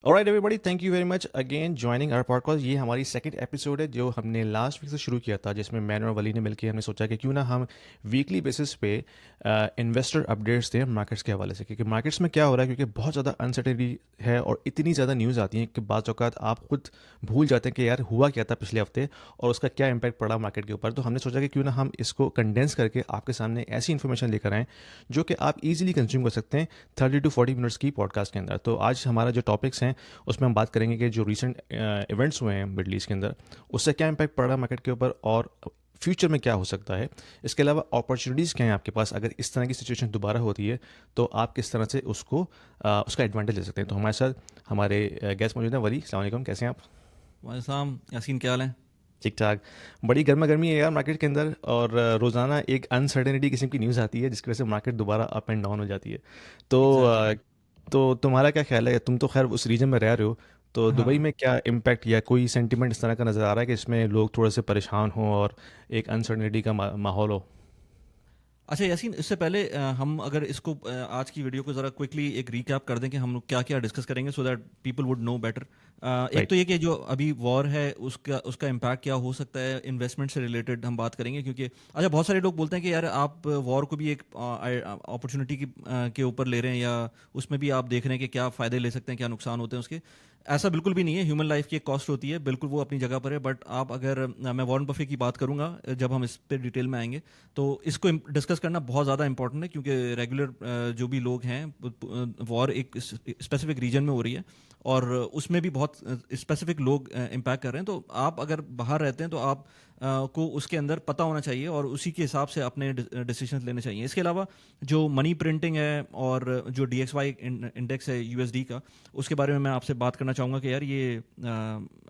Alright everybody, thank you very much again joining our podcast. ये हमारी second episode है जो हमने लास्ट वीक से शुरू किया था, जिसमें मैंने और वली ने मिलकर हमने सोचा कि क्यों ना हम वीकली बेसिस पे इन्वेस्टर अपडेट्स दें मार्केट्स के हवाले से, क्योंकि मार्केट्स में क्या हो रहा है, क्योंकि बहुत ज़्यादा अनसर्टेनिटी है और इतनी ज़्यादा न्यूज़ आती है कि बाज़ औक़ात आप खुद भूल जाते हैं कि यार हुआ क्या था पिछले हफ्ते और उसका क्या इम्पैक्ट पड़ा मार्केट के ऊपर। तो हमने सोचा कि क्यों ना हम इसको कंडेंस करके आपके सामने ऐसी इन्फॉर्मेशन लेकर आएँ जो कि आप ईजिली कंज्यूम कर सकते हैं 30 to 40 मिनट्स की पॉडकास्ट के अंदर। तो आज हमारा जो टॉपिक्स हैं उसमें हम बात करेंगे कि जो रीसेंट इवेंट्स हुए हैं मिडल ईस्ट के अंदर, उससे क्या इम्पैक्ट पड़ रहा है मार्केट के ऊपर और फ्यूचर में क्या हो सकता है। इसके अलावा अपॉर्चुनिटीज़ क्या हैं आपके पास, अगर इस तरह की सिचुएशन दोबारा होती है तो आप किस तरह से उसका एडवांटेज ले सकते हैं। तो हमारे साथ हमारे गेस्ट मौजूद हैं। वली, अस्सलाम वालेकुम, कैसे हैं आप? वाले साहब यासीन, क्या हाल है? ठीक ठाक। बड़ी गर्मा गर्मी है यार मार्केट के अंदर, और रोज़ाना एक अनसर्टेनिटी किस्म की न्यूज़ आती है जिसकी वजह से मार्केट दोबारा अप एंड डाउन हो जाती है। तो एग्जैक्टली। तो तुम्हारा क्या ख्याल है? तुम तो खैर उस रीजन में रह रहे हो, तो दुबई हाँ। में क्या इम्पैक्ट या कोई सेंटिमेंट इस तरह का नज़र आ रहा है कि इसमें लोग थोड़े से परेशान हों और एक अनसर्टेनिटी का माहौल हो? अच्छा यासीन, इससे पहले हम अगर इसको आज की वीडियो को ज़रा क्विकली एक रीकैप कर दें कि हम लोग क्या क्या डिस्कस करेंगे so that people would know better. एक राइट। तो ये कि जो अभी वॉर है उसका उसका इम्पैक्ट क्या हो सकता है, इन्वेस्टमेंट से रिलेटेड हम बात करेंगे, क्योंकि अच्छा बहुत सारे लोग बोलते हैं कि यार आप वॉर को भी एक अपॉर्चुनिटी के ऊपर ले रहे हैं, या उसमें भी आप देख रहे हैं कि क्या फ़ायदे ले सकते हैं, क्या नुकसान होते हैं उसके। ऐसा बिल्कुल भी नहीं है। ह्यूमन लाइफ की एक कॉस्ट होती है, बिल्कुल वो अपनी जगह पर है। बट आप अगर मैं वॉरेन बफे की बात करूंगा जब हम इस पर डिटेल में आएंगे, तो इसको डिस्कस करना बहुत ज़्यादा इंपॉर्टेंट है, क्योंकि रेगुलर जो भी लोग हैं, वॉर एक स्पेसिफिक रीजन में हो रही है और उसमें भी बहुत स्पेसिफिक लोग इम्पैक्ट कर रहे हैं। तो आप अगर बाहर रहते हैं तो आप को उसके अंदर पता होना चाहिए और उसी के हिसाब से अपने डिसीजन लेने चाहिए। इसके अलावा जो मनी प्रिंटिंग है और जो DXY इंडेक्स है USD का, उसके बारे में मैं आपसे बात करना चाहूँगा कि यार ये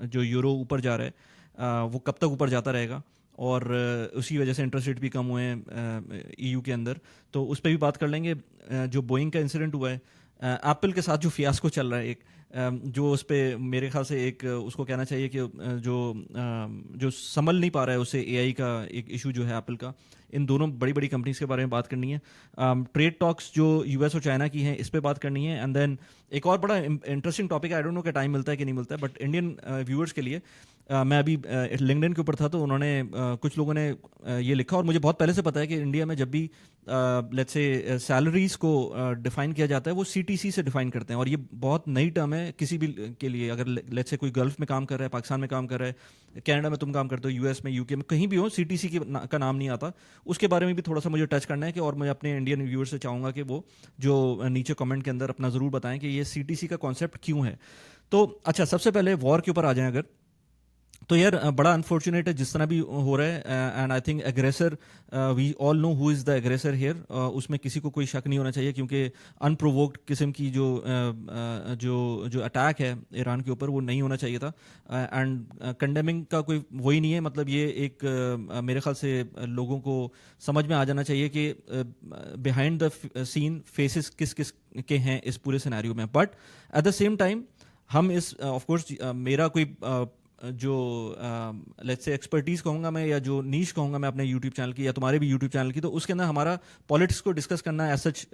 जो यूरो ऊपर जा रहा है, वो कब तक ऊपर जाता रहेगा, और उसी वजह से इंटरेस्ट रेट भी कम हुए हैं EU के अंदर। तो उस पर भी बात कर लेंगे। जो बोइंग का इंसिडेंट हुआ है, एप्पल के साथ जो फियास्को चल रहा है एक, जो उस पर मेरे ख्याल से एक उसको कहना चाहिए कि जो संभल नहीं पा रहा है उससे AI का एक इशू जो है एप्पल का। इन दोनों बड़ी बड़ी कंपनीज के बारे में बात करनी है। ट्रेड टॉक्स जो US और चाइना की हैं, इस पे बात करनी है। एंड देन एक और बड़ा इंटरेस्टिंग टॉपिक है, आई डोंट नो कि टाइम मिलता है कि नहीं मिलता है, बट इंडियन व्यूअर्स के लिए मैं अभी लिंक्डइन के ऊपर था, तो उन्होंने कुछ लोगों ने ये लिखा, और मुझे बहुत पहले से पता है कि इंडिया में जब भी लेट्स से सैलरीज को डिफाइन किया जाता है, वो CTC से डिफाइन करते हैं। और ये बहुत नई टर्म है किसी भी के लिए। अगर लेट्स से कोई गल्फ में काम कर रहा है, पाकिस्तान में काम कर रहा है, कनाडा में तुम काम करते हो, US में, UK में, कहीं भी हो, CTC का नाम नहीं आता। उसके बारे में भी थोड़ा सा मुझे टच करना है कि, और मैं अपने इंडियन व्यूअर्स से चाहूँगा कि वो जो नीचे कमेंट के अंदर अपना ज़रूर बताएं कि ये CTC का कॉन्सेप्ट क्यों है। तो अच्छा, सबसे पहले वॉर के ऊपर आ जाएं अगर, तो यार बड़ा अनफॉर्चुनेट है जिस तरह भी हो रहा है। And I think aggressor, we all know who is the aggressor here. उसमें किसी को कोई शक नहीं होना चाहिए, क्योंकि अनप्रोवोक्ड किस्म की जो अटैक है ईरान के ऊपर, वो नहीं होना चाहिए था। एंड कंडेमिंग का कोई वही नहीं है। मतलब ये एक मेरे ख्याल से लोगों को समझ में आ जाना चाहिए कि बिहाइंड द सीन फेसेस किस किस के हैं इस पूरे सिनेरियो में। But at the same time हम इस ऑफ कोर्स मेरा कोई जो लेट्स से एक्सपर्टीज़ कहूँगा मैं, या जो नीश कहूँगा मैं अपने यूट्यूब चैनल की या तुम्हारे भी यूट्यूब चैनल की, तो उसके अंदर हमारा पॉलिटिक्स को डिस्कस करना एज सच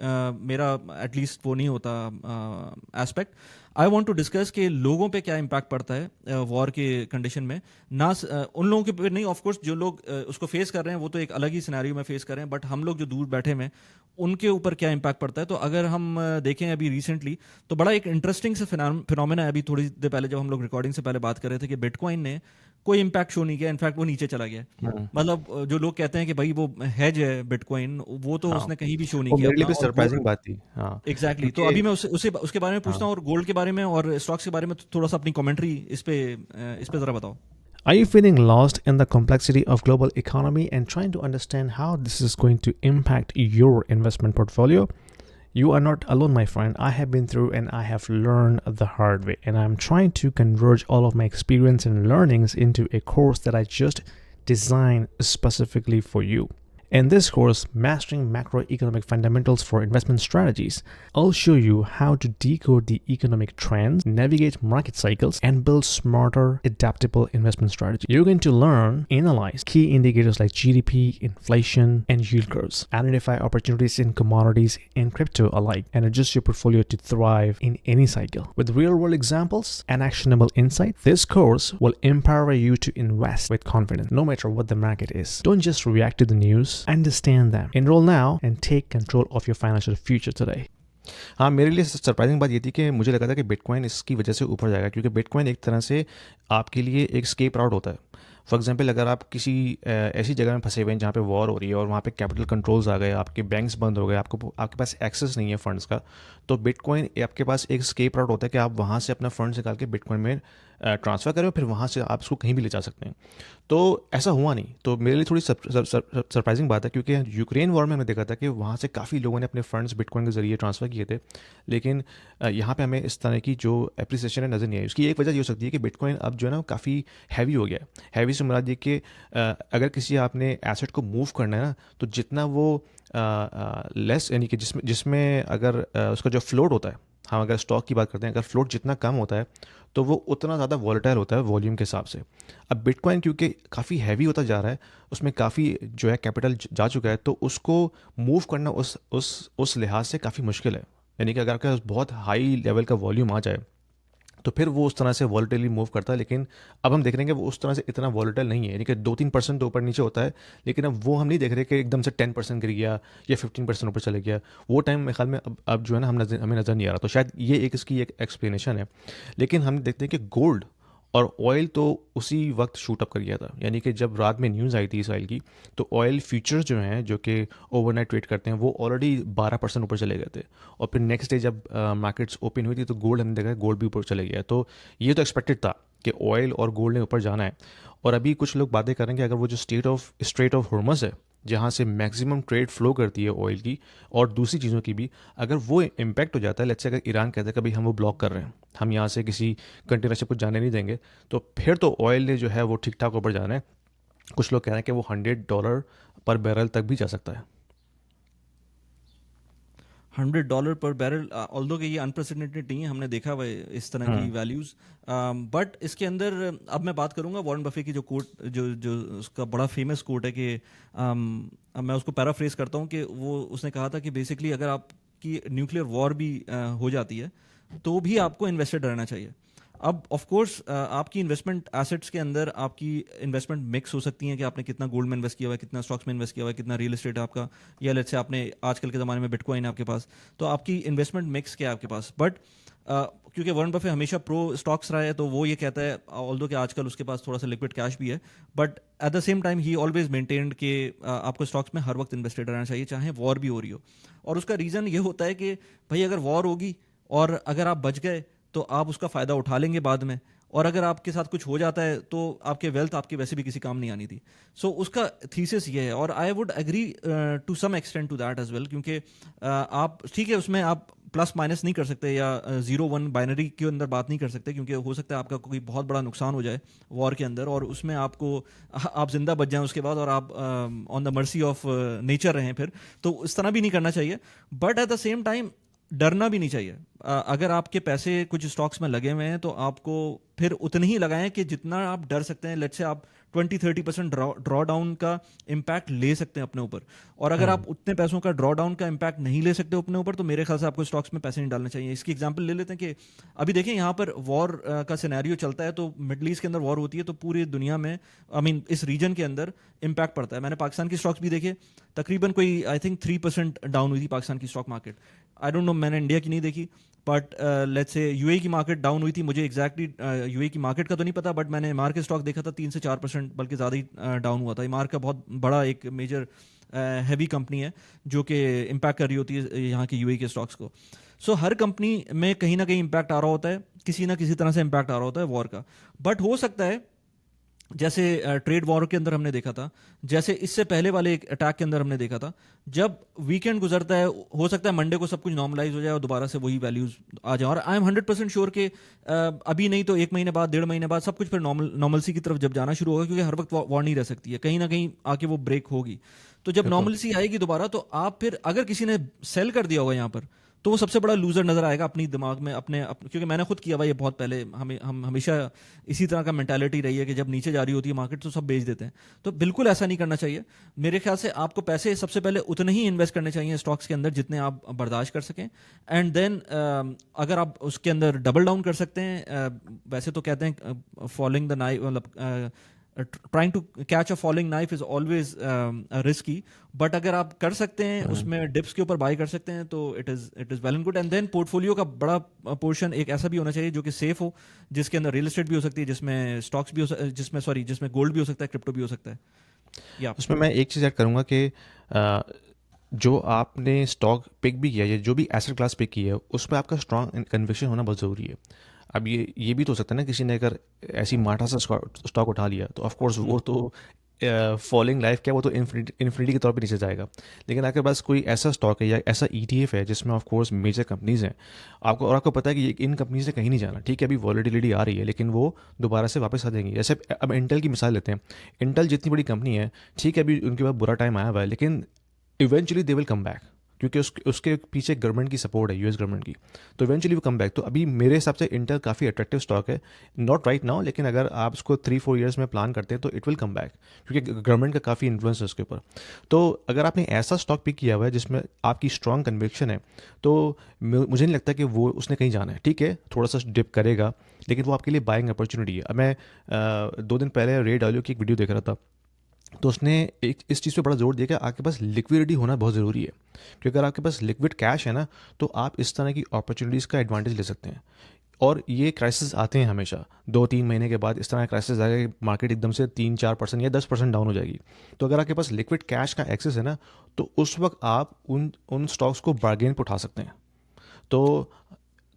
मेरा एटलीस्ट वो नहीं होता aspect. I want to discuss कि लोगों पे क्या इम्पैक्ट पड़ता है वॉर के कंडीशन में। उन लोगों के पे नहीं, ऑफ कोर्स जो लोग उसको फेस कर रहे हैं वो तो एक अलग ही सिनेरियो में फेस कर रहे हैं, बट हम लोग जो दूर बैठे हुए हैं उनके ऊपर क्या इम्पैक्ट पड़ता है। तो अगर हम देखें अभी रिसेंटली, तो बड़ा एक इंटरेस्टिंग से फिनोमेना है। अभी थोड़ी देर पहले जब हम लोग रिकॉर्डिंग से पहले बात कर रहे थे कि बिटकॉइन ने कोई इम्पैक्ट शो नहीं किया, इनफैक्ट वो नीचे चला गया। हम्म। मतलब जो लोग कहते हैं कि भाई वो हेज है बिटकॉइन, वो तो हाँ, उसने कहीं भी शो नहीं वो किया मेरे लिए अपना। भी और सरप्राइजिंग बात थी। हाँ, एग्जैक्टली तो क्योंकि अभी मैं उसे उसके बारे में पूछता हाँ। हूँ, और गोल्ड के बारे में और स्टॉक्स के बारे में थोड़ा सा अपनी कमेंट्री इस पे ज़रा बताओ। Are you feeling lost in the complexity of global economy and trying to understand how this is going to impact your investment portfolio? You are not alone, my friend. I have been through and I have learned the hard way, and I'm trying to converge all of my experience and learnings into a course that I just designed specifically for you. In this course, Mastering Macroeconomic Fundamentals for Investment Strategies, I'll show you how to decode the economic trends, navigate market cycles, and build smarter, adaptable investment strategies. You're going to learn, analyze key indicators like GDP, inflation, and yield curves, identify opportunities in commodities and crypto alike, and adjust your portfolio to thrive in any cycle. With real-world examples and actionable insight, this course will empower you to invest with confidence, no matter what the market is. Don't just react to the news, understand them. Enroll now and take control of your financial future today. हाँ, मेरे लिए surprising बात ये थी कि मुझे लगा था कि बिटकॉइन इसकी वजह से ऊपर जाएगा, क्योंकि बिटकॉइन एक तरह से आपके लिए एक स्केप राउट होता है। फॉर एग्जांपल, अगर आप किसी ऐसी जगह में फंसे हुए हैं जहाँ पे वॉर हो रही है और वहाँ पे कैपिटल कंट्रोल्स आ गए, आपके बैंक्स बंद हो गए, आपके पास एक्सेस नहीं है फंड्स का, तो बिटकॉइन आपके पास एक स्केप राउट होता है कि आप वहाँ से अपना फंड्स निकाल के बिटकॉइन में ट्रांसफ़र करें और फिर वहाँ से आप इसको कहीं भी ले जा सकते हैं। तो ऐसा हुआ नहीं, तो मेरे लिए थोड़ी सरप्राइजिंग बात है, क्योंकि यूक्रेन वॉर में हमने देखा था कि वहाँ से काफ़ी लोगों ने अपने फंड्स बिटकॉइन के ज़रिए ट्रांसफ़र किए थे, लेकिन यहाँ पे हमें इस तरह की जो एप्रिसिएशन है नज़र नहीं आई। उसकी एक वजह ये हो सकती है कि बिटकॉइन अब जो है ना काफ़ी हैवी हो गया है। हैवी से मुराद ये कि अगर किसी आपने एसेट को मूव करना है ना, तो जितना वो लेस, यानी कि जिसमें अगर उसका जो फ्लोट होता है, हम अगर स्टॉक की बात करते हैं, अगर फ्लोट जितना कम होता है तो वो उतना ज़्यादा वॉलेटाइल होता है वॉल्यूम के हिसाब से। अब बिटकॉइन क्योंकि काफ़ी हैवी होता जा रहा है, उसमें काफ़ी जो है कैपिटल जा चुका है, तो उसको मूव करना उस लिहाज से काफ़ी मुश्किल है। यानी कि अगर आपके पास बहुत हाई लेवल का वॉल्यूम आ जाए तो फिर वो उस तरह से वॉलेटिली मूव करता है, लेकिन अब हम देख रहे हैं कि वो उस तरह से इतना वॉलेटाइल नहीं है, यानी कि 2-3% तो ऊपर नीचे होता है, लेकिन अब वो हम नहीं देख रहे कि एकदम से 10% गिर गया या 15% ऊपर चले गया। वो टाइम मेरे ख्याल में अब जो है ना हमें नज़र नहीं आ रहा, तो शायद ये एक इसकी एक एक्सप्लेनेशन है। लेकिन हम देखते हैं कि गोल्ड और ऑयल तो उसी वक्त शूट अप कर गया था, यानी कि जब रात में न्यूज़ आई थी इसराइल की, तो ऑयल फ्यूचर्स जो हैं जो कि ओवरनाइट ट्रेड करते हैं, वो ऑलरेडी 12% ऊपर चले गए थे। और फिर नेक्स्ट डे जब मार्केट्स ओपन हुई थी तो गोल्ड हमने देखा गोल्ड भी ऊपर चले गया। तो ये तो एक्सपेक्टेड था कि ऑयल और गोल्ड ने ऊपर जाना है। और अभी कुछ लोग बातें करेंगे, अगर वो जो स्ट्रेट ऑफ हॉर्मस है, जहाँ से मैक्सिमम ट्रेड फ्लो करती है ऑयल की और दूसरी चीज़ों की भी, अगर वो इम्पैक्ट हो जाता है, लेट्स से अगर ईरान कहता है कभी हम वो ब्लॉक कर रहे हैं, हम यहाँ से किसी कंटेनर शिप को जाने नहीं देंगे, तो फिर तो ऑयल ने जो है वो ठीक ठाक ऊपर जाना है। कुछ लोग कह रहे हैं कि वो $100 पर बैरल तक भी जा सकता है। $100 पर बैरल, ऑल्दो कि ये अनप्रेसिडेंटेड नहीं है, हमने देखा हुआ है इस तरह की वैल्यूज़। बट इसके अंदर अब मैं बात करूंगा वॉरेन बफे की जो कोट, जो जो उसका बड़ा फेमस कोट है कि अब मैं उसको पैराफ्रेज करता हूँ कि वो उसने कहा था कि बेसिकली अगर आपकी न्यूक्लियर वॉर भी हो जाती है तो भी आपको इन्वेस्टेड रहना चाहिए। अब ऑफ कोर्स आपकी इन्वेस्टमेंट एसेट्स के अंदर आपकी इन्वेस्टमेंट मिक्स हो सकती हैं कि आपने कितना गोल्ड में इन्वेस्ट किया हुआ है, कितना स्टॉक्स में इन्वेस्ट किया हुआ है, कितना रियल एस्टेट है आपका, या लेट्स से आपने आजकल के ज़माने में बिटकॉइन है आपके पास, तो आपकी इन्वेस्टमेंट मिक्स क्या है आपके पास। बट क्योंकि वॉरेन बफे हमेशा प्रो स्टॉक्स रहा है, तो वो ये कहता है, ऑल्दो कि आजकल उसके पास थोड़ा सा लिक्विड कैश भी है, but at the same time he always maintained कि आपको स्टॉक्स में हर वक्त इन्वेस्टेड रहना चाहिए, चाहे वॉर भी हो रही हो। और उसका रीज़न ये होता है कि भाई अगर वॉर होगी और अगर आप बच गए तो आप उसका फ़ायदा उठा लेंगे बाद में, और अगर आपके साथ कुछ हो जाता है तो आपके वेल्थ आपकी वैसे भी किसी काम नहीं आनी थी। सो उसका थीसिस ये है, और I would agree to some extent to that as well, क्योंकि आप ठीक है उसमें आप प्लस माइनस नहीं कर सकते या 0-1 बाइनरी के अंदर बात नहीं कर सकते, क्योंकि हो सकता है आपका कोई बहुत बड़ा नुकसान हो जाए वॉर के अंदर और उसमें आपको आप जिंदा बच जाएं उसके बाद और आप on the mercy of nature रहें फिर, तो इस तरह भी नहीं करना चाहिए। But at the same time डरना भी नहीं चाहिए। अगर आपके पैसे कुछ स्टॉक्स में लगे हुए हैं तो आपको फिर उतने ही लगाएं कि जितना आप डर सकते हैं। लेट्स से आप 20-30% ड्रॉ डाउन का इम्पैक्ट ले सकते हैं अपने ऊपर, और अगर आप उतने पैसों का ड्रॉ डाउन का इम्पैक्ट नहीं ले सकते अपने ऊपर, तो मेरे ख्याल से आपको स्टॉक्स में पैसे नहीं डालने चाहिए। इसकी एग्जांपल ले लेते हैं कि अभी देखें यहाँ पर वॉर का सिनेरियो चलता है, तो मिडल ईस्ट के अंदर वॉर होती है तो पूरी दुनिया में इस रीजन के अंदर इम्पैक्ट पड़ता है। मैंने पाकिस्तान की स्टॉक्स भी देखे, तकरीबन कोई आई थिंक 3% डाउन हुई थी पाकिस्तान की stock market. I don't no, मैंने इंडिया की नहीं देखी, बट लेट्स से यूएई की मार्केट डाउन हुई थी। मुझे एग्जैक्टली यूएई की मार्केट का तो नहीं पता, बट मैंने इमार के स्टॉक देखा था 3 से 4% बल्कि ज़्यादा ही डाउन हुआ था। इमार का बहुत बड़ा एक मेजर हैवी कंपनी है जो कि इम्पैक्ट कर रही होती है यहाँ के यूएई के स्टॉक्स को। सो हर कंपनी में कहीं ना कहीं इम्पैक्ट आ रहा होता है, किसी ना किसी तरह से इम्पैक्ट आ रहा होता है वॉर का। बट हो सकता है जैसे ट्रेड वॉर के अंदर हमने देखा था, जैसे इससे पहले वाले एक अटैक के अंदर हमने देखा था, जब वीकेंड गुजरता है हो सकता है मंडे को सब कुछ नॉर्मलाइज हो जाए और दोबारा से वही वैल्यूज आ जाए, और आई एम 100% श्योर कि अभी नहीं तो 1 महीने बाद, 1.5 महीने बाद सब कुछ फिर नॉर्मलसी की तरफ जब जाना शुरू होगा, क्योंकि हर वक्त वॉर नहीं रह सकती है, कहीं ना कहीं आके वो ब्रेक होगी। तो जब बिल्कुल। नॉर्मलसी आएगी दोबारा, तो आप फिर अगर किसी ने सेल कर दिया होगा यहाँ पर, तो वो सबसे बड़ा लूजर नजर आएगा अपनी दिमाग में, क्योंकि मैंने खुद किया हुआ ये बहुत पहले, हम हमेशा इसी तरह का मेंटालिटी रही है कि जब नीचे जा रही होती है मार्केट तो सब बेच देते हैं। तो बिल्कुल ऐसा नहीं करना चाहिए। मेरे ख्याल से आपको पैसे सबसे पहले उतने ही इन्वेस्ट करने चाहिए स्टॉक्स के अंदर जितने आप बर्दाश्त कर सकें, एंड देन अगर आप उसके अंदर डबल डाउन कर सकते हैं, वैसे तो कहते हैं फॉलोइंग द नाइफ, मतलब trying to catch a falling knife is always risky, but अगर आप कर सकते हैं हम्म। उसमें डिप्स के ऊपर बाय कर सकते हैं, तो it is well and good. And then portfolio का बड़ा पोर्शन एक ऐसा भी होना चाहिए जो कि सेफ हो, जिसके अंदर रियल एस्टेट भी हो सकती है, जिसमें स्टॉक्स भी जिसमें गोल्ड भी हो सकता है, क्रिप्टो भी हो सकता है। या उसमें मैं एक चीज़ ऐड करूँगा कि अ, जो आपने स्टॉक पिक भी किया है, जो भी एसेट क्लास पिक की है, उसमें आपका स्ट्रांग कन्विक्शन होना बहुत ज़रूरी है। अब ये भी तो हो सकता है ना, किसी ने अगर ऐसी माठा सा स्टॉक उठा लिया तो ऑफ कोर्स वो तो फॉलोइंग लाइफ क्या, वो तो इन्फिनिटी के तौर पे नीचे जाएगा। लेकिन आपके पास कोई ऐसा स्टॉक है या ऐसा ईटीएफ है जिसमें ऑफ कोर्स मेजर कंपनीज हैं, आपको पता है कि इन कंपनीज ने कहीं नहीं जाना, ठीक है अभी वॉलेटिलिटी आ रही है लेकिन वो दोबारा से वापस आ जाएंगी। जैसे अब इंटेल की मिसाल लेते हैं, इंटेल जितनी बड़ी कंपनी है, ठीक है अभी उनके पास बुरा टाइम आया हुआ है, लेकिन eventually they will come back, क्योंकि उसके पीछे गवर्नमेंट की सपोर्ट है, यूएस गवर्नमेंट की। तो इवेंचुअली वो कम बैक। तो अभी मेरे हिसाब से इंटेल काफ़ी अट्रैक्टिव स्टॉक है, नॉट राइट नाउ, लेकिन अगर आप उसको 3-4 ईयर्स में प्लान करते हैं तो इट विल कम बैक, क्योंकि गवर्नमेंट का काफ़ी इन्फ्लुएंस है उसके ऊपर। तो अगर आपने ऐसा स्टॉक पिक किया हुआ है जिसमें आपकी स्ट्रॉन्ग कन्विक्शन है, तो मुझे नहीं लगता कि वो उसने कहीं जाना है। ठीक है थोड़ा सा डिप करेगा, लेकिन वो आपके लिए बाइंग अपॉर्चुनिटी है। अब मैं 2 दिन पहले रे डालियो की एक वीडियो देख रहा था, तो उसने एक इस चीज़ पे बड़ा जोर दिया कि आपके पास लिक्विडिटी होना बहुत ज़रूरी है, क्योंकि अगर आपके पास लिक्विड कैश है ना, तो आप इस तरह की अपॉर्चुनिटीज़ का एडवांटेज ले सकते हैं। और ये क्राइसिस आते हैं हमेशा, 2-3 महीने के बाद इस तरह का क्राइसिस आएगा कि मार्केट एकदम से 3-4% या 10% डाउन हो जाएगी। तो अगर आपके पास लिक्विड कैश का एक्सेस है ना, तो उस वक्त आप उन उन स्टॉक्स को बार्गेन पर उठा सकते हैं। तो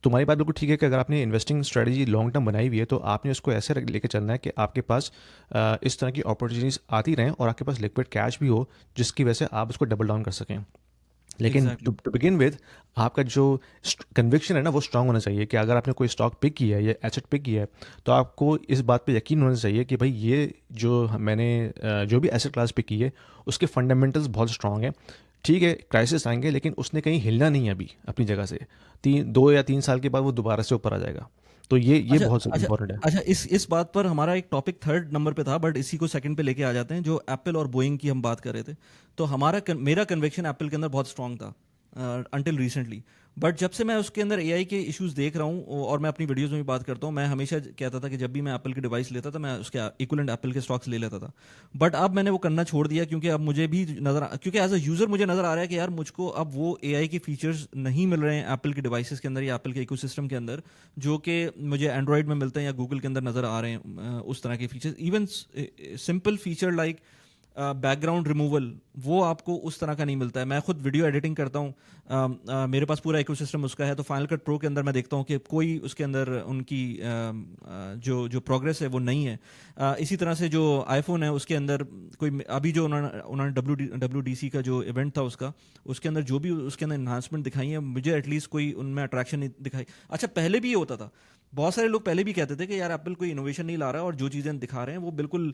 तुम्हारी बात बिल्कुल ठीक है कि अगर आपने इन्वेस्टिंग स्ट्रेटजी लॉन्ग टर्म बनाई हुई है, तो आपने उसको ऐसे लेके चलना है कि आपके पास इस तरह की अपॉर्चुनिटीज़ आती रहें और आपके पास लिक्विड कैश भी हो, जिसकी वजह से आप उसको डबल डाउन कर सकें। लेकिन एग्जैक्टली। टू बिगिन विद, आपका जो कन्विक्शन है ना वो स्ट्रांग होना चाहिए कि अगर आपने कोई स्टॉक पिक किया है या एसेट पिक किया है, तो आपको इस बात पे यकीन होना चाहिए कि भाई ये मैंने जो भी एसेट क्लास पिक की है, उसके फंडामेंटल्स बहुत स्ट्रांग है। ठीक है क्राइसिस आएंगे, लेकिन उसने कहीं हिलना नहीं है अभी अपनी जगह से। 2 या 3 साल के बाद वो दोबारा से ऊपर आ जाएगा। तो ये अच्छा बहुत अच्छा इंपॉर्टेंट है। अच्छा, इस बात पर हमारा एक टॉपिक थर्ड नंबर पे था, बट इसी को सेकंड पे लेके आ जाते हैं, जो एप्पल और बोइंग की हम बात कर रहे थे। तो मेरा कन्विक्शन एप्पल के अंदर बहुत स्ट्रांग था अंटिल रिसेंटली। बट जब से मैं उसके अंदर एआई के इश्यूज देख रहा हूँ, और मैं अपनी वीडियोस में भी बात करता हूँ, मैं हमेशा कहता था कि जब भी मैं एप्पल की डिवाइस लेता था, मैं उसके इक्वलेंट एप्पल के स्टॉक्स ले लेता था। बट अब मैंने वो करना छोड़ दिया, क्योंकि अब मुझे भी क्योंकि एज अ यूज़र मुझे नज़र आ रहा है कि यार मुझको अब वो एआई के फीचर्स नहीं मिल रहे हैं एप्पल की डिवाइसेस के अंदर या एप्पल के इकोसिस्टम के अंदर, जो कि मुझे एंड्रॉयड में मिलते हैं या गूगल के अंदर नज़र आ रहे हैं। उस तरह के features, even simple feature like background removal, वो आपको उस तरह का नहीं मिलता है। मैं खुद वीडियो एडिटिंग करता हूँ, मेरे पास पूरा इकोसिस्टम उसका है, तो फाइनल कट प्रो के अंदर मैं देखता हूँ कि कोई उसके अंदर उनकी जो जो प्रोग्रेस है वो नहीं है। इसी तरह से जो आईफोन है उसके अंदर कोई अभी जो उन्होंने WWDC का जो इवेंट था उसके अंदर जो भी उसके अंदर इन्हांसमेंट दिखाई है, मुझे एटलीस्ट कोई उनमें अट्रैक्शन नहीं दिखाई। अच्छा, पहले भी ये होता था, बहुत सारे लोग पहले भी कहते थे कि यार एप्पल कोई इनोवेशन नहीं ला रहा, और जो चीज़ें दिखा रहे हैं वो बिल्कुल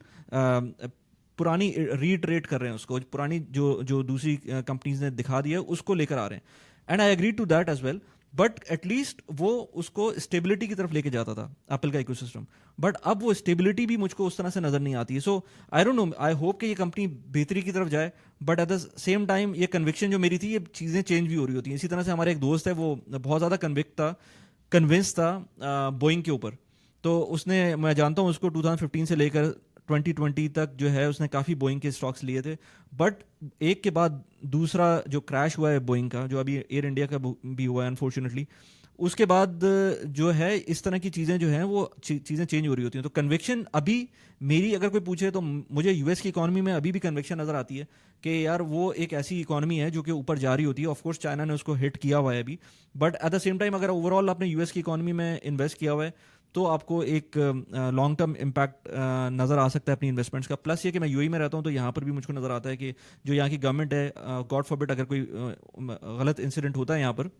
पुरानी रीट्रेट कर रहे हैं उसको, पुरानी जो जो दूसरी कंपनीज ने दिखा दिया है उसको लेकर आ रहे हैं। And I agree to that as well, but at least वो उसको स्टेबिलिटी की तरफ लेके जाता था एप्पल का इकोसिस्टम। बट अब वो स्टेबिलिटी भी मुझको उस तरह से नजर नहीं आती है। So I don't know, I hope कि ये कंपनी बेहतरी की तरफ जाए, but at the same time ये कन्विक्शन जो मेरी थी, ये चीज़ें चेंज भी हो रही होती हैं। इसी तरह से हमारे एक दोस्त है, वो बहुत ज़्यादा कन्विंस था बोइंग के ऊपर। तो उसने, मैं जानता हूँ उसको, 2015 से लेकर 2020 तक जो है उसने काफ़ी बोइंग के स्टॉक्स लिए थे। बट एक के बाद दूसरा जो क्रैश हुआ है बोइंग का, जो अभी एयर इंडिया का भी हुआ है अनफॉर्चुनेटली, उसके बाद जो है इस तरह की चीज़ें जो हैं वो चीज़ें चेंज हो रही होती हैं। तो कन्विक्शन अभी मेरी, अगर कोई पूछे तो मुझे यूएस की इकोनॉमी में अभी भी कन्विक्शन नज़र आती है कि यार वो एक ऐसी इकोनॉमी है जो कि ऊपर जा रही होती है। ऑफकोर्स चाइना ने उसको हिट किया हुआ है अभी, but at the same time अगर ओवरऑल आपने यूएस की इकोनॉमी में इन्वेस्ट किया हुआ है, तो आपको एक लॉन्ग टर्म इम्पैक्ट नज़र आ सकता है अपनी इन्वेस्टमेंट्स का। प्लस ये कि मैं यूएई में रहता हूँ, तो यहाँ पर भी मुझको नज़र आता है कि जो यहाँ की गवर्नमेंट है, गॉड फॉरबिड अगर कोई गलत इंसिडेंट होता है यहाँ पर,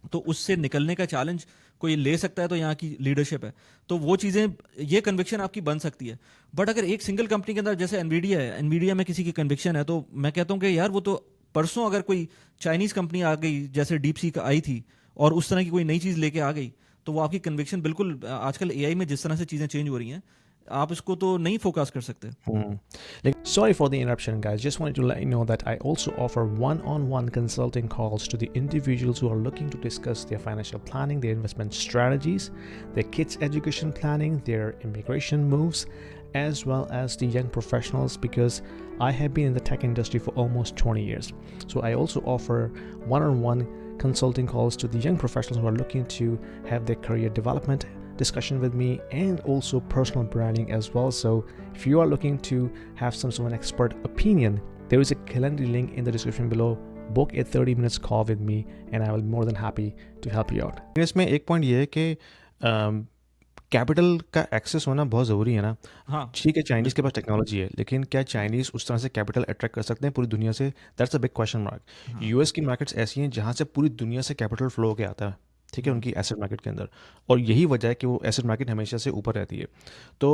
तो उससे निकलने का चैलेंज कोई ले सकता है, तो यहाँ की लीडरशिप है। तो वो चीज़ें, ये कन्विक्शन आपकी बन सकती है। बट अगर एक सिंगल कंपनी के अंदर, जैसे एनवीडिया है, एनवीडिया में किसी की कन्विक्शन है, तो मैं कहता हूँ कि यार वो तो परसों अगर कोई चाइनीज़ कंपनी आ गई, जैसे डीप सी का आई थी, और उस तरह की कोई नई चीज़ लेके आ गई, तो वो आपकी कन्विक्शन बिल्कुल, आजकल एआई में जिस तरह से चीज़ें चेंज हो रही हैं, आप इसको तो नहीं फोकस कर सकते। Sorry for the interruption, guys. Just wanted to let you know that I also offer one-on-one consulting calls to the individuals who are looking to discuss their financial planning, their investment strategies, their kids' education planning, their immigration moves, as well as the young professionals, because I have been in the tech industry for almost 20 years. So I also offer one-on-one consulting calls to the young professionals who are looking to have their career development discussion with me, and also personal branding as well. So if you are looking to have some sort of an expert opinion, there is a calendar link in the description below. Book a 30 minutes call with me and I will be more than happy to help you out. इसमें एक point ये है कि capital का access होना बहुत ज़रूरी है ना। हाँ, ठीक है, चाइनीज़ के पास टेक्नोलॉजी है, लेकिन क्या चाइनीज़ उस तरह से कैपिटल अट्रैक्ट कर सकते हैं पूरी दुनिया से? That's a big question mark. US की मार्केट्स ऐसी हैं जहाँ से पूरी दुनिया से कैपिटल फ्लो होकर आता है, ठीक है, उनकी एसेट मार्केट के अंदर, और यही वजह है कि वो एसेट मार्केट हमेशा से ऊपर रहती है। तो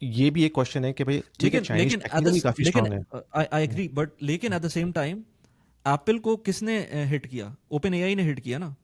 ये भी एक क्वेश्चन है कि भाई ठीक है, लेकिन चाइनीज़ लेकिन टेक्निकली काफ़ी लेकिन स्ट्रांग है। आई एग्री, बट लेकिन eight the same time Apple को किसने हिट किया? ओपन एआई ने हिट किया ना।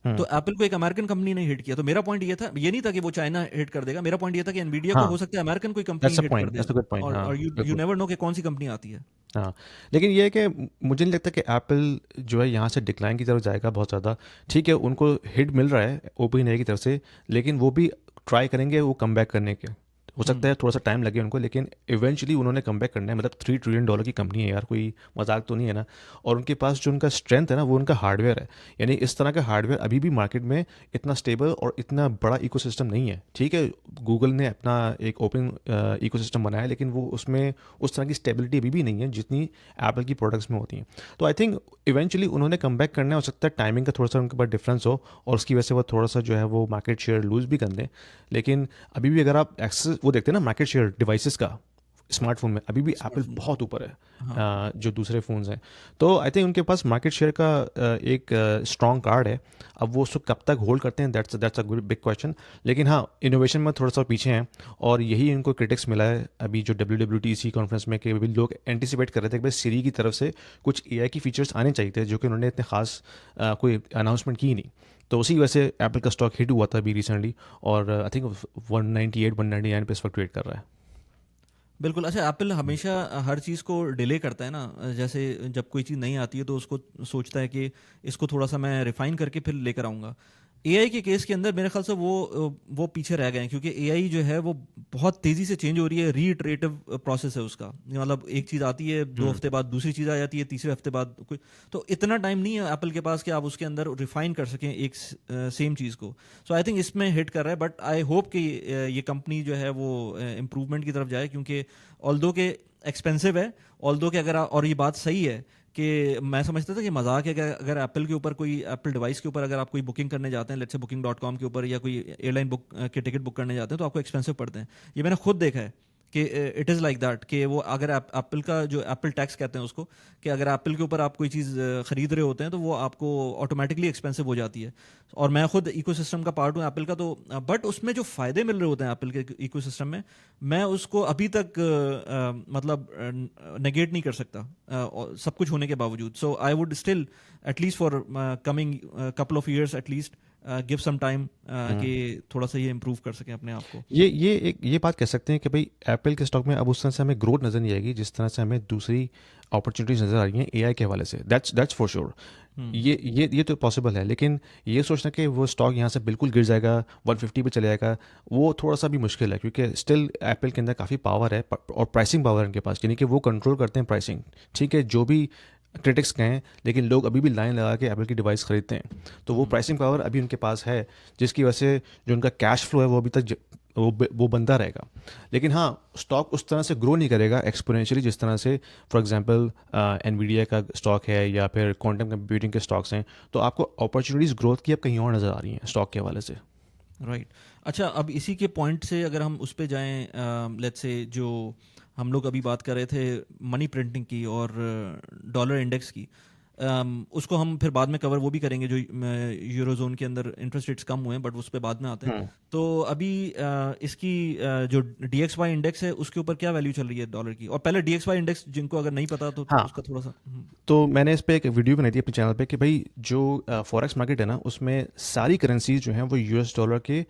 तो एप्पल को एक अमेरिकन कंपनी ने हिट किया। तो मेरा पॉइंट ये था, ये नहीं था कि वो चाइना हिट कर देगा। मेरा पॉइंट ये था कि एनवीडिया को हाँ, हो सकता है अमेरिकन कोई कंपनी दैट्स अ हिट कर point, they, that's a good point. हाँ, और यू बिल्कुल। नेवर नो कि कौन सी कंपनी आती है। हाँ, लेकिन ये है कि मुझे नहीं लगता कि एप्पल जो है यहाँ से डिक्लाइन की तरफ जाएगा बहुत ज़्यादा। ठीक है, उनको हिट मिल रहा है ओपन एआई की तरफ से, लेकिन वो भी ट्राई करेंगे वो कम बैक करने के। हो सकता है थोड़ा सा टाइम लगे उनको, लेकिन इवेंचुअली उन्होंने कम बैक करना है। मतलब $3 ट्रिलियन की कंपनी है यार, कोई मजाक तो नहीं है ना। और उनके पास जो उनका स्ट्रेंथ है ना, वो उनका हार्डवेयर है। यानी इस तरह का हार्डवेयर अभी भी मार्केट में इतना स्टेबल और इतना बड़ा इकोसिस्टम नहीं है। ठीक है, गूगल ने अपना एक ओपन इकोसिस्टम बनाया है, लेकिन वो उसमें उस तरह की स्टेबिलिटी अभी भी नहीं है जितनी एप्पल की प्रोडक्ट्स में होती हैं। तो आई थिंक इवेंचुअली उन्होंने कम बैक करना है। हो सकता है टाइमिंग का थोड़ा सा उनके पास डिफरेंस हो, और उसकी वजह से वो थोड़ा सा जो है वो मार्केट शेयर लूज़ भी कर दें। लेकिन अभी भी अगर आप एक्सेस वो देखते हैं ना मार्केट शेयर डिवाइसेस का, स्मार्टफोन में अभी भी एप्पल स्मार्टफोन बहुत ऊपर है हाँ, जो दूसरे फ़ोन्स हैं। तो आई थिंक उनके पास मार्केट शेयर का एक स्ट्रॉन्ग कार्ड है। अब वो उसको कब तक होल्ड करते हैं, दैट्स अ बिग क्वेश्चन। लेकिन हाँ, इनोवेशन में थोड़ा सा पीछे हैं, और यही इनको क्रिटिक्स मिला है अभी जो WWDC कॉन्फ्रेंस में, कि अभी लोग एंटिसिपेट कर रहे थे कि भाई सीरी की तरफ से कुछ एआई की फीचर्स आने चाहिए थे, जो कि उन्होंने इतने खास कोई अनाउंसमेंट की नहीं। तो उसी वजह से एप्पल का स्टॉक हिट हुआ था अभी रिसेंटली, और आई थिंक 198-199 पे इस वक्त ट्रेड कर रहा है। बिल्कुल। अच्छा, एप्पल हमेशा हर चीज़ को डिले करता है ना। जैसे जब कोई चीज़ नहीं आती है, तो उसको सोचता है कि इसको थोड़ा सा मैं रिफाइन करके फिर लेकर आऊँगा। एआई के केस के अंदर मेरे ख्याल से वो पीछे रह गए हैं, क्योंकि एआई जो है वो बहुत तेज़ी से चेंज हो रही है। रीइटरेटिव प्रोसेस है उसका, मतलब एक चीज़ आती है, 2 हफ्ते बाद दूसरी चीज़ आ जाती है, तीसरे हफ्ते बाद कोई। तो इतना टाइम नहीं है एप्पल के पास कि आप उसके अंदर रिफाइन कर सकें एक सेम चीज़ को। सो आई थिंक इसमें हिट कर रहा है, बट आई होप कि ये कंपनी जो है वो इम्प्रूवमेंट की तरफ जाए, क्योंकि ऑल्दो के एक्सपेंसिव है, ऑल्दो के अगर और ये बात सही है कि मैं समझता था कि मजाक है कि अगर एप्पल के ऊपर कोई एप्पल डिवाइस के ऊपर अगर आप कोई बुकिंग करने जाते हैं, लेट्स से booking.com के ऊपर, या कोई एयरलाइन बुक के टिकट बुक करने जाते हैं, तो आपको एक्सपेंसिव पड़ते हैं। ये मैंने खुद देखा है कि इट इज़ लाइक दैट, कि वो अगर एप्पल का जो एप्पल टैक्स कहते हैं उसको, कि अगर एप्पल के ऊपर आप कोई चीज़ ख़रीद रहे होते हैं, तो वो आपको ऑटोमेटिकली एक्सपेंसिव हो जाती है। और मैं खुद इकोसिस्टम का पार्ट हूँ एप्पल का, तो बट उसमें जो फ़ायदे मिल रहे होते हैं एप्पल के इकोसिस्टम में, मैं उसको अभी तक मतलब नेगेट नहीं कर सकता, सब कुछ होने के बावजूद। So I would still at least for coming couple of years at least give some time कि थोड़ा सा ये इम्प्रूव कर सकें अपने आप को। ये बात कह सकते हैं कि भाई एप्पल के स्टॉक में अब उस तरह से हमें ग्रोथ नज़र नहीं आएगी जिस तरह से हमें दूसरी अपॉर्चुनिटीज नज़र आ रही हैं एआई के हवाले से। That's for sure. ये तो पॉसिबल है, लेकिन ये सोचना कि वो स्टॉक यहाँ से बिल्कुल गिर जाएगा, 150 पे चले जाएगा, वो थोड़ा सा भी मुश्किल है, क्योंकि स्टिल एप्पल के अंदर काफ़ी पावर है और प्राइसिंग पावर है उनके पास, यानी कि वो कंट्रोल करते हैं प्राइसिंग। ठीक है, जो भी क्रिटिक्स कहें, लेकिन लोग अभी भी लाइन लगा के एप्पल की डिवाइस खरीदते हैं। तो वो प्राइसिंग पावर अभी उनके पास है, जिसकी वजह से जो उनका कैश फ्लो है वो अभी तक वो बनता रहेगा। लेकिन हाँ, स्टॉक उस तरह से ग्रो नहीं करेगा एक्सपोनेंशियली जिस तरह से फॉर एग्जांपल एनवीडिया का स्टॉक है या फिर क्वांटम कंप्यूटिंग के स्टॉक्स हैं। तो आपको अपॉर्चुनिटीज़ ग्रोथ की अब कहीं और नज़र आ रही हैं स्टॉक के हवाले से। राइट। अच्छा, अब इसी के पॉइंट से अगर हम उस पे जाएं, लेट्स से जो हम लोग अभी बात कर रहे थे मनी प्रिंटिंग की और डॉलर इंडेक्स की, उसको हम फिर बाद में कवर वो भी करेंगे जो यूरोजोन के अंदर इंटरेस्ट रेट्स कम हुए हैं, बट उस पे बाद में आते हैं। हम्म। तो अभी इसकी जो DXY इंडेक्स है उसके ऊपर क्या वैल्यू चल रही है डॉलर की? और पहले DXY इंडेक्स जिनको अगर नहीं पता तो हाँ, उसका थोड़ा सा तो मैंने इस पे एक वीडियो बनाई थी अपने चैनल पे कि भाई जो फॉरेक्स मार्केट है ना उसमें सारी करेंसीज जो हैं वो यूएस डॉलर के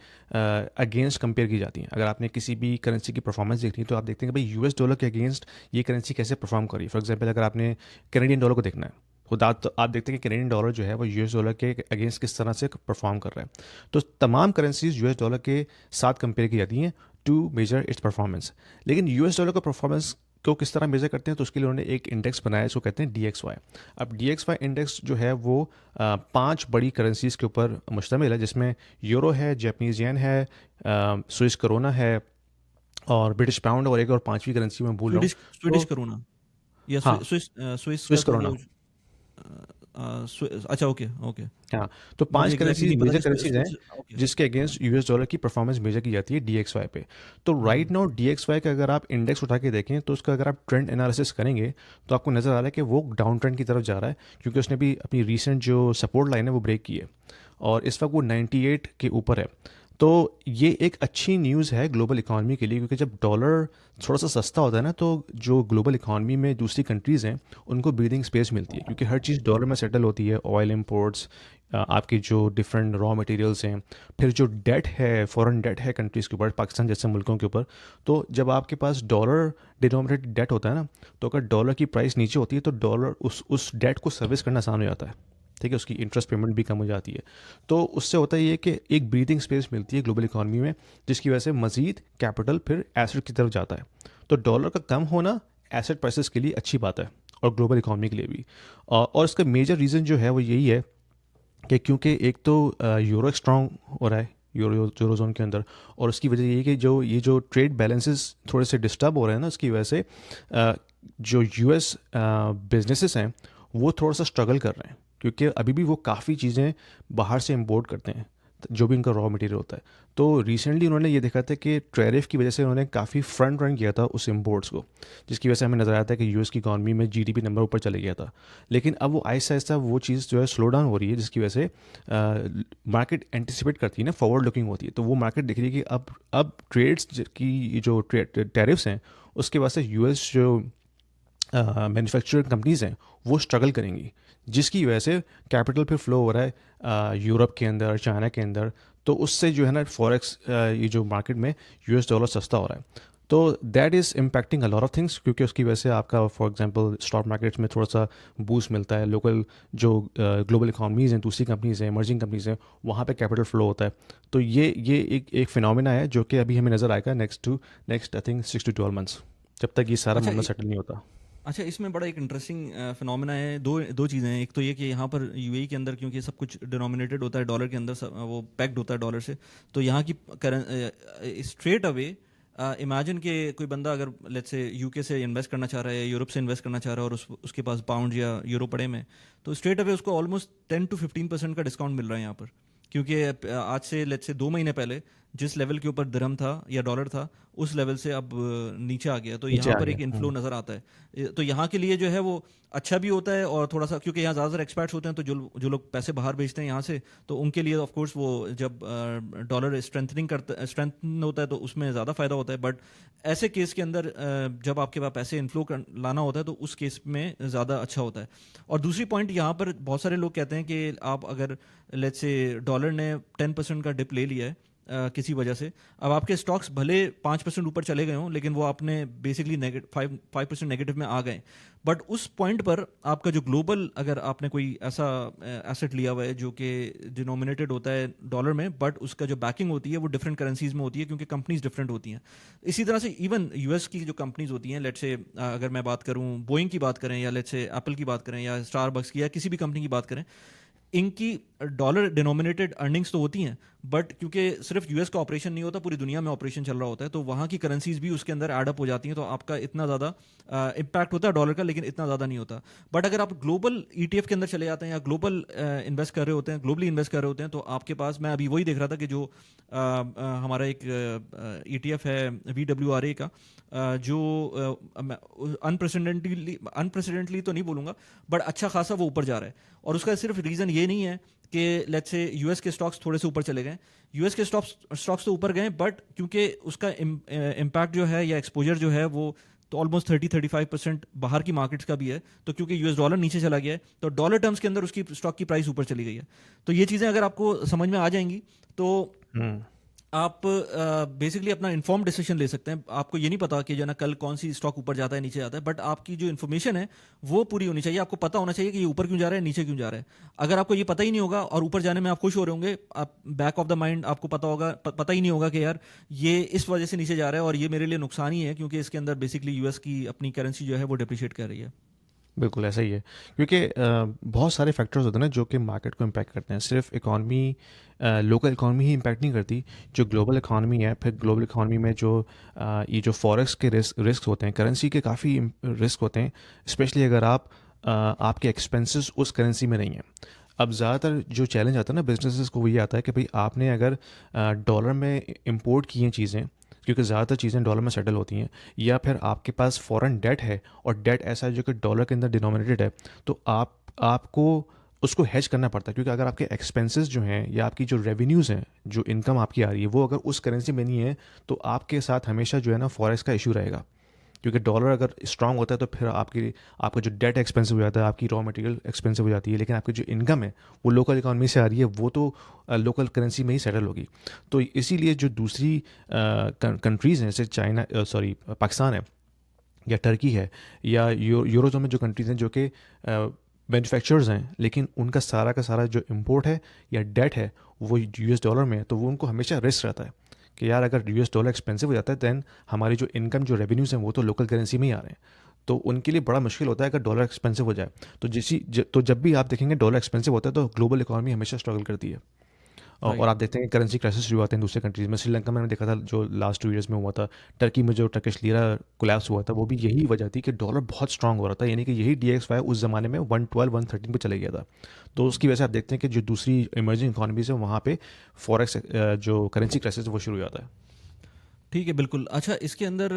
अगेंस्ट कंपेयर की जाती हैं। अगर आपने किसी भी करेंसी की परफॉर्मेंस देखनी है तो आप देखते हैं कि भाई यूएस डॉलर के अगेंस्ट ये करेंसी कैसे परफॉर्म करी। फॉर एग्जांपल अगर आपने कैनेडियन डॉलर को देखना है तो आप देखते हैं कि कैनेडियन डॉलर जो है वो यूएस डॉलर के अगेंस्ट किस तरह से परफॉर्म कर रहा है। तो तमाम करेंसीज यूएस डॉलर के साथ कंपेयर की जाती हैं टू मेजर इट्स परफॉर्मेंस। लेकिन यूएस डॉलर का परफॉर्मेंस को किस तरह मेजर करते हैं तो उसके लिए उन्होंने एक इंडेक्स बनाया है, इसको कहते हैं DXY। अब DXY इंडेक्स जो है वो 5 बड़ी करेंसीज के ऊपर मुश्तमिल है, जिसमें यूरो है, जापानीज येन है, स्विस करोना है और ब्रिटिश पाउंड, और एक और पांचवी करेंसी मैं भूल रहा हूँ। स्वीडिश स्वीडिश तो करोना या हाँ, स्विस का स्विस तो वो करोना। अच्छा, ओके ओके। हाँ, तो मुझे 5 एग्जैक्टली करेंसीज नहीं पता मेजर कि करेंसीज हैं ओके। जिसके अगेंस्ट यूएस डॉलर की परफॉर्मेंस मेजर की जाती है DXY पे। तो राइट नाउ DXY का अगर आप इंडेक्स उठा के देखें तो उसका अगर आप ट्रेंड एनालिसिस करेंगे तो आपको नज़र आ रहा है कि वो डाउन ट्रेंड की तरफ जा रहा है, क्योंकि उसने भी अपनी रीसेंट जो सपोर्ट लाइन है वो ब्रेक की है और इस वक्त वो 98 के ऊपर है। तो ये एक अच्छी न्यूज़ है ग्लोबल इकॉनमी के लिए, क्योंकि जब डॉलर थोड़ा सा सस्ता होता है ना तो जो ग्लोबल इकॉनमी में दूसरी कंट्रीज़ हैं उनको ब्रीदिंग स्पेस मिलती है, क्योंकि हर चीज़ डॉलर में सेटल होती है। ऑयल इंपोर्ट्स, आपकी जो डिफरेंट रॉ मटेरियल्स हैं, फिर जो डेट है, फॉरेन डेट है कंट्रीज़ के ऊपर, पाकिस्तान जैसे मुल्कों के ऊपर। तो जब आपके पास डॉलर डिनोमिनेटेड डेट होता है ना, तो अगर डॉलर की प्राइस नीचे होती है तो डॉलर उस डेट को सर्विस करना आसान हो जाता है। ठीक है, उसकी इंटरेस्ट पेमेंट भी कम हो जाती है। तो उससे होता ये है कि एक ब्रीदिंग स्पेस मिलती है ग्लोबल इकॉनमी में, जिसकी वजह से मज़ीद कैपिटल फिर एसेट की तरफ जाता है। तो डॉलर का कम होना एसेट प्राइसेस के लिए अच्छी बात है और ग्लोबल इकॉनमी के लिए भी। और इसका मेजर रीज़न जो है वो यही है कि क्योंकि एक तो यूरो स्ट्रांग हो रहा है यूरोजोन के अंदर, और उसकी वजह ये है कि जो ट्रेड बैलेंसेस थोड़े से डिस्टर्ब हो रहे हैं ना, उसकी वजह से जो यूएस बिजनेसेस हैं वो थोड़ा सा स्ट्रगल कर रहे हैं, क्योंकि अभी भी वो काफ़ी चीज़ें बाहर से इंपोर्ट करते हैं, जो भी इनका रॉ मटेरियल होता है। तो रिसेंटली उन्होंने ये देखा था कि टैरिफ की वजह से उन्होंने काफ़ी फ्रंट रन किया था उस इंपोर्ट्स को, जिसकी वजह से हमें नज़र आया था कि यूएस की इकॉनमी में जीडीपी नंबर ऊपर चले गया था। लेकिन अब वो आहिस्ता आहिस्ता वो चीज़ जो है स्लो डाउन हो रही है, जिसकी वजह से मार्केट एंटिसिपेट करती है ना, फॉरवर्ड लुकिंग होती है। तो वो मार्केट देख रही है कि अब ट्रेड्स की जो टैरिफ्स हैं उसके वजह से यूएस जो मैन्युफैक्चरिंग कंपनीज हैं वो स्ट्रगल करेंगी, जिसकी वजह से कैपिटल फिर फ्लो हो रहा है यूरोप के अंदर, चाइना के अंदर। तो उससे जो है ना फॉरेक्स ये जो मार्केट में यूएस डॉलर सस्ता हो रहा है। तो that is impacting a lot of things, क्योंकि उसकी वजह से आपका फॉर एग्जांपल स्टॉक मार्केट्स में थोड़ा सा बूस्ट मिलता है। लोकल जो ग्लोबल इकॉनमीज़ हैं, दूसरी कंपनीज़ हैं, इमर्जिंग कंपनीज़ हैं, वहाँ पे कैपिटल फ्लो होता है। तो ये एक फिनोमेना है जो कि अभी हमें नज़र आएगा next I think 6 to 12 months, जब तक ये सारा अच्छा, मामला सेटल नहीं होता। अच्छा, इसमें बड़ा एक इंटरेस्टिंग फिनोमेना है। दो दो चीज़ें हैं। एक तो ये कि यहाँ पर यूएई के अंदर क्योंकि सब कुछ डिनोमिनेटेड होता है डॉलर के अंदर, वो पैक्ड होता है डॉलर से, तो यहाँ की स्ट्रेट अवे इमेजिन कि कोई बंदा अगर लेट्स से यूके से इन्वेस्ट करना चाह रहा है या यूरोप से इन्वेस्ट करना चाह रहा है और उसके पास पाउंड या यूरो पड़े में, तो स्ट्रेट अवे उसको ऑलमोस्ट 10 to 15% का डिस्काउंट मिल रहा है यहाँ पर। क्योंकि आज से लेट्स से 2 महीने पहले जिस लेवल के ऊपर दिरहम था या डॉलर था, उस लेवल से अब नीचे आ गया, तो नीचे यहाँ आ पर गया। एक इन्फ्लो नज़र आता है। तो यहाँ के लिए जो है वो अच्छा भी होता है, और थोड़ा सा क्योंकि यहाँ ज़्यादातर एक्सपर्ट्स होते हैं, तो जो लोग पैसे बाहर भेजते हैं यहाँ से, तो उनके लिए ऑफ कोर्स वो जब डॉलर स्ट्रेंथन होता है तो उसमें ज़्यादा फ़ायदा होता है। बट ऐसे केस के अंदर जब आपके पास पैसे इन्फ्लो लाना होता है तो उस केस में ज़्यादा अच्छा होता है। और दूसरी पॉइंट यहाँ पर बहुत सारे लोग कहते हैं कि आप अगर लेट्स से डॉलर ने 10% का डिप ले लिया है किसी वजह से, अब आपके स्टॉक्स भले 5% ऊपर चले गए हों, लेकिन वो आपने बेसिकली 5% नेगेटिव में आ गए। बट उस पॉइंट पर आपका जो ग्लोबल, अगर आपने कोई ऐसा एसेट लिया हुआ है जो कि डिनोमिनेटेड होता है डॉलर में, बट उसका जो बैकिंग होती है वो डिफरेंट करेंसीज में होती है, क्योंकि कंपनीज डिफरेंट होती हैं। इसी तरह से इवन यूएस की जो कंपनीज होती हैं, लेट्स से अगर मैं बात करूं बोइंग की बात करें, या लेट्स से एप्पल की बात करें, या स्टारबक्स की, या किसी भी कंपनी की बात करें, इनकी डॉलर डिनोमिनेटेड अर्निंग्स तो होती हैं, बट क्योंकि सिर्फ यूएस का ऑपरेशन नहीं होता, पूरी दुनिया में ऑपरेशन चल रहा होता है, तो वहाँ की करेंसीज भी उसके अंदर एड अप हो जाती हैं, तो आपका इतना ज़्यादा इम्पैक्ट होता है डॉलर का, लेकिन इतना ज़्यादा नहीं होता। बट अगर आप ग्लोबल ईटीएफ के अंदर चले जाते हैं या ग्लोबल इन्वेस्ट कर रहे होते हैं, ग्लोबली इन्वेस्ट कर रहे होते हैं, तो आपके पास, मैं अभी वही देख रहा था कि जो हमारा एक ईटीएफ है VWRA का, जो अनप्रेसिडेंटली तो नहीं बोलूँगा, बट अच्छा खासा वो ऊपर जा रहा है। और उसका सिर्फ रीज़न ये नहीं है कि लेट्स से यूएस के स्टॉक्स थोड़े से ऊपर चले गए, यूएस के स्टॉक्स तो ऊपर गए, बट क्योंकि उसका इम्पैक्ट जो है या एक्सपोजर जो है वो तो ऑलमोस्ट 30-35% बाहर की मार्केट्स का भी है, तो क्योंकि यूएस डॉलर नीचे चला गया है, तो डॉलर टर्म्स के अंदर उसकी स्टॉक की प्राइस ऊपर चली गई है। तो ये चीज़ें अगर आपको समझ में आ जाएंगी, तो हम्म। आप बेसिकली अपना इन्फॉर्म डिसीजन ले सकते हैं। आपको ये नहीं पता कि जो है ना कल कौन सी स्टॉक ऊपर जाता है नीचे जाता है, बट आपकी जो इन्फॉर्मेशन है वो पूरी होनी चाहिए। आपको पता होना चाहिए कि ये ऊपर क्यों जा रहा है, नीचे क्यों जा रहा है। अगर आपको ये पता ही नहीं होगा और ऊपर जाने में आप खुश हो रहे होंगे, आप बैक ऑफ द माइंड आपको पता होगा, पता ही नहीं होगा कि यार ये इस वजह से नीचे जा रहा है और ये मेरे लिए नुकसान ही है, क्योंकि इसके अंदर बेसिकली यूएस की अपनी करेंसी जो है वो डिप्रिशिएट कर रही है। बिल्कुल ऐसा ही है, क्योंकि बहुत सारे फैक्टर्स होते हैं ना जो कि मार्केट को इम्पैक्ट करते हैं। सिर्फ इकॉनमी, लोकल इकॉनमी ही इम्पैक्ट नहीं करती, जो ग्लोबल इकॉनमी है, फिर ग्लोबल इकॉनमी में जो ये जो फॉरेक्स के रिस्क होते हैं, करेंसी के काफ़ी रिस्क होते हैं, स्पेशली अगर आपके एक्सपेंसेस उस करेंसी में नहीं है। अब ज़्यादातर जो चैलेंज आता है ना बिजनेसेस को, वो ये आता है कि भाई आपने अगर डॉलर में इंपोर्ट की हैं चीज़ें, क्योंकि ज़्यादातर चीज़ें डॉलर में सेटल होती हैं, या फिर आपके पास फॉरेन डेट है और डेट ऐसा है जो कि डॉलर के अंदर डिनोमिनेटेड है, तो आपको उसको हेज करना पड़ता है। क्योंकि अगर आपके एक्सपेंसेस जो हैं या आपकी जो रेवेन्यूज़ हैं, जो इनकम आपकी आ रही है, वो अगर उस करेंसी में नहीं है, तो आपके साथ हमेशा जो है ना फॉरेक्स का इशू रहेगा। क्योंकि डॉलर अगर स्ट्रांग होता है तो फिर आपका जो डेट एक्सपेंसिव हो जाता है, आपकी रॉ मटेरियल एक्सपेंसिव हो जाती है, लेकिन आपकी जो इनकम है वो लोकल इकॉनमी से आ रही है, वो तो लोकल करेंसी में ही सेटल होगी। तो इसीलिए जो दूसरी कंट्रीज़ हैं, जैसे चाइना, सॉरी पाकिस्तान है, या टर्की है, या यूरोजोन में जो कंट्रीज़ हैं जो कि मैन्युफैक्चरर्स हैं, लेकिन उनका सारा का सारा जो इम्पोर्ट है या डेट है वो यूएस डॉलर में है, तो वो उनको हमेशा रिस्क रहता है कि यार अगर यूएस डॉलर एक्सपेंसिव हो जाता है, दैन हमारी जो इनकम, जो रेवेन्यूज़ हैं, वो तो लोकल करेंसी में ही आ रहे हैं। तो उनके लिए बड़ा मुश्किल होता है अगर डॉलर एक्सपेंसिव हो जाए। तो जब भी आप देखेंगे डॉलर एक्सपेंसिव होता है, तो ग्लोबल इकॉनमी हमेशा स्ट्रगल करती है। और राइट। आप देखते हैं कि करेंसी क्राइसिस शुरू आते हैं दूसरे कंट्रीज़ में। श्रीलंका में मैंने देखा था जो लास्ट 2 ईयर्स में हुआ था, टर्की में जो टर्किश लीरा कोलैप्स हुआ था, वो भी यही वजह थी कि डॉलर बहुत स्ट्रांग हो रहा था, यानी कि यही DXY उस ज़माने में 112-113 पे चले गया था। तो उसकी वजह से आप देखते हैं कि जो दूसरी इमर्जिंग इकॉनमीज़ है, वहाँ पे फॉरेक्स जो करेंसी क्राइसिस वो शुरू हो जाता है। ठीक है, बिल्कुल। अच्छा, इसके अंदर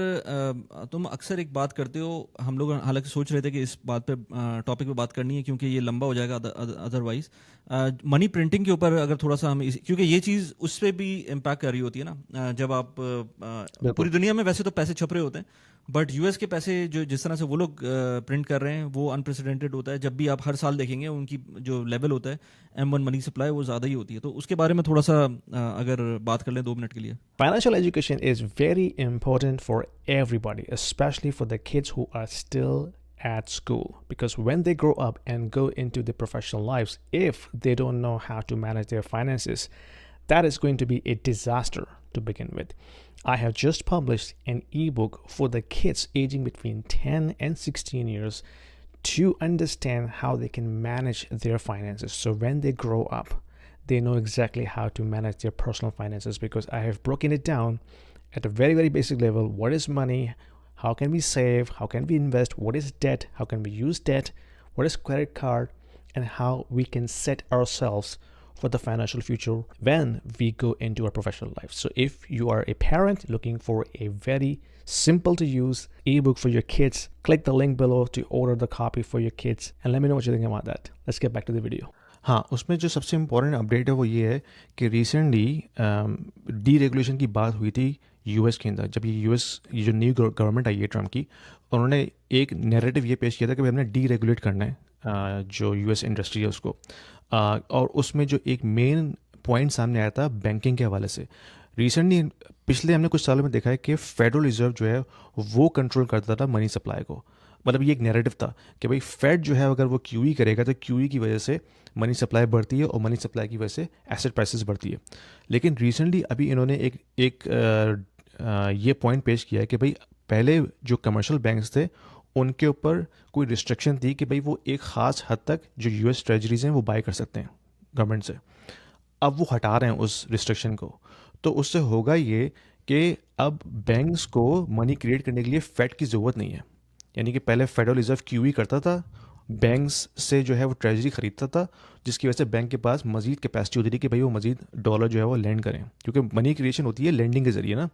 तुम अक्सर एक बात करते हो, हम लोग हालांकि सोच रहे थे कि इस बात पे, टॉपिक पे बात करनी है, क्योंकि ये लंबा हो जाएगा अदरवाइज। मनी प्रिंटिंग के ऊपर अगर थोड़ा सा हम क्योंकि ये चीज़ उस पर भी इम्पैक्ट कर रही होती है ना, जब आप बिल्कुल। पूरी दुनिया में वैसे तो पैसे छप रहे होते हैं, बट यूएस के पैसे जो जिस तरह से वो लोग प्रिंट कर रहे हैं वो अनप्रेसिडेंटेड होता है। जब भी आप हर साल देखेंगे उनकी जो लेवल होता है M1 मनी सप्लाई, वो ज़्यादा ही होती है। तो उसके बारे में थोड़ा सा अगर बात कर लें 2 मिनट के लिए। Financial education is very important for everybody, especially for the kids who are still at school. Because when they grow up and go into the professional lives, if they don't know how to manage their finances, that is going to be a disaster to begin with. I have just published an ebook for the kids aging between 10 and 16 years to understand how they can manage their finances. So when they grow up, they know exactly how to manage their personal finances, because I have broken it down at a very, very basic level. What is money? How can we save? How can we invest? What is debt? How can we use debt? What is credit card? And how we can set ourselves for the financial future when we go into our professional life. So if you are a parent looking for a very simple to use ebook for your kids, click the link below to order the copy for your kids and let me know what you think about that. Let's get back to the video. हाँ, उसमें जो सबसे important update है वो ये है कि recently deregulation की बात हुई थी यूएस के अंदर। जब ये जो न्यू गवर्नमेंट आई है ट्रम्प की, उन्होंने एक नैरेटिव ये पेश किया था कि भाई हमने डीरेगुलेट करना है जो यूएस इंडस्ट्री है उसको। और उसमें जो एक मेन पॉइंट सामने आया था बैंकिंग के हवाले से। रिसेंटली पिछले हमने कुछ सालों में देखा है कि फेडरल रिजर्व जो है वो कंट्रोल करता था मनी सप्लाई को। मतलब ये एक नैरेटिव था कि भाई फेड जो है अगर वो क्यूई करेगा तो क्यूई की वजह से मनी सप्लाई बढ़ती है और मनी सप्लाई की वजह से एसेट प्राइसेस बढ़ती है। लेकिन रिसेंटली अभी इन्होंने ये पॉइंट पेश किया है कि भाई पहले जो कमर्शियल बैंक्स थे उनके ऊपर कोई रिस्ट्रिक्शन थी कि भाई वो एक ख़ास हद तक जो यूएस ट्रेजरीज हैं वो बाय कर सकते हैं, गवर्नमेंट से। अब वो हटा रहे हैं उस रिस्ट्रिक्शन को, तो उससे होगा ये कि अब बैंक्स को मनी क्रिएट करने के लिए फेड की ज़रूरत नहीं है। यानी कि पहले फेडरल रिजर्व क्यूई करता था, बैंक्स से जो है वो ट्रेजरी खरीदता था, जिसकी वजह से बैंक के पास मजीद कैपेसिटी होती थी कि भाई वो मजीद डॉलर जो है वो लेंड करें, क्योंकि मनी क्रिएशन होती है लेंडिंग के ज़रिए ना।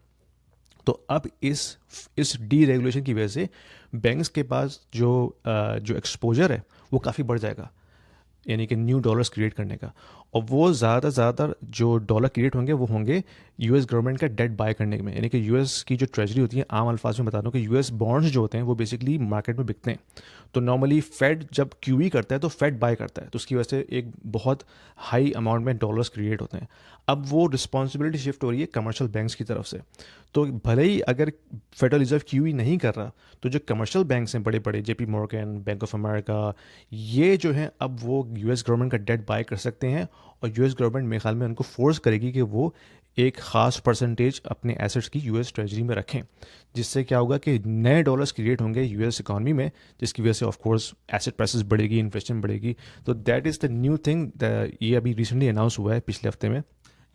तो अब इस डी रेगुलेशन की वजह से बैंक्स के पास जो एक्सपोजर है वो काफ़ी बढ़ जाएगा, यानी कि न्यू डॉलर्स क्रिएट करने का। और वो ज़्यादा जो डॉलर क्रिएट होंगे वो होंगे यूएस गवर्नमेंट का डेट बाय करने में। यानी कि यूएस की जो ट्रेजरी होती है, आम अल्फाज में बता दूं कि यूएस बॉन्ड्स जो होते हैं वो बेसिकली मार्केट में बिकते हैं। तो नॉर्मली फेड जब क्यूई करता है तो फेड बाय करता है, तो उसकी वजह से एक बहुत हाई अमाउंट में डॉलर्स क्रिएट होते हैं। अब वो रिस्पॉन्सिबिलिटी शिफ्ट हो रही है कमर्शियल बैंक्स की तरफ से। तो भले ही अगर फेडरल रिजर्व क्यूई नहीं कर रहा, तो जो कमर्शियल बैंक्स हैं बड़े बड़े, JP Morgan, bank of America, ये जो है अब वो यूएस गवर्नमेंट का डेट बाय कर सकते हैं। और यूएस गवर्नमेंट मेरे ख्याल में उनको फोर्स करेगी कि वो एक ख़ास परसेंटेज अपने एसेट्स की यूएस ट्रेजरी में रखें, जिससे क्या होगा कि नए डॉलर्स क्रिएट होंगे यूएस इकॉनमी में, जिसकी वजह से ऑफ कोर्स एसेट प्राइसेस बढ़ेगी, इन्फ्लेशन बढ़ेगी। तो that is the new thing, ये अभी रिसेंटली अनाउंस हुआ है पिछले हफ्ते में,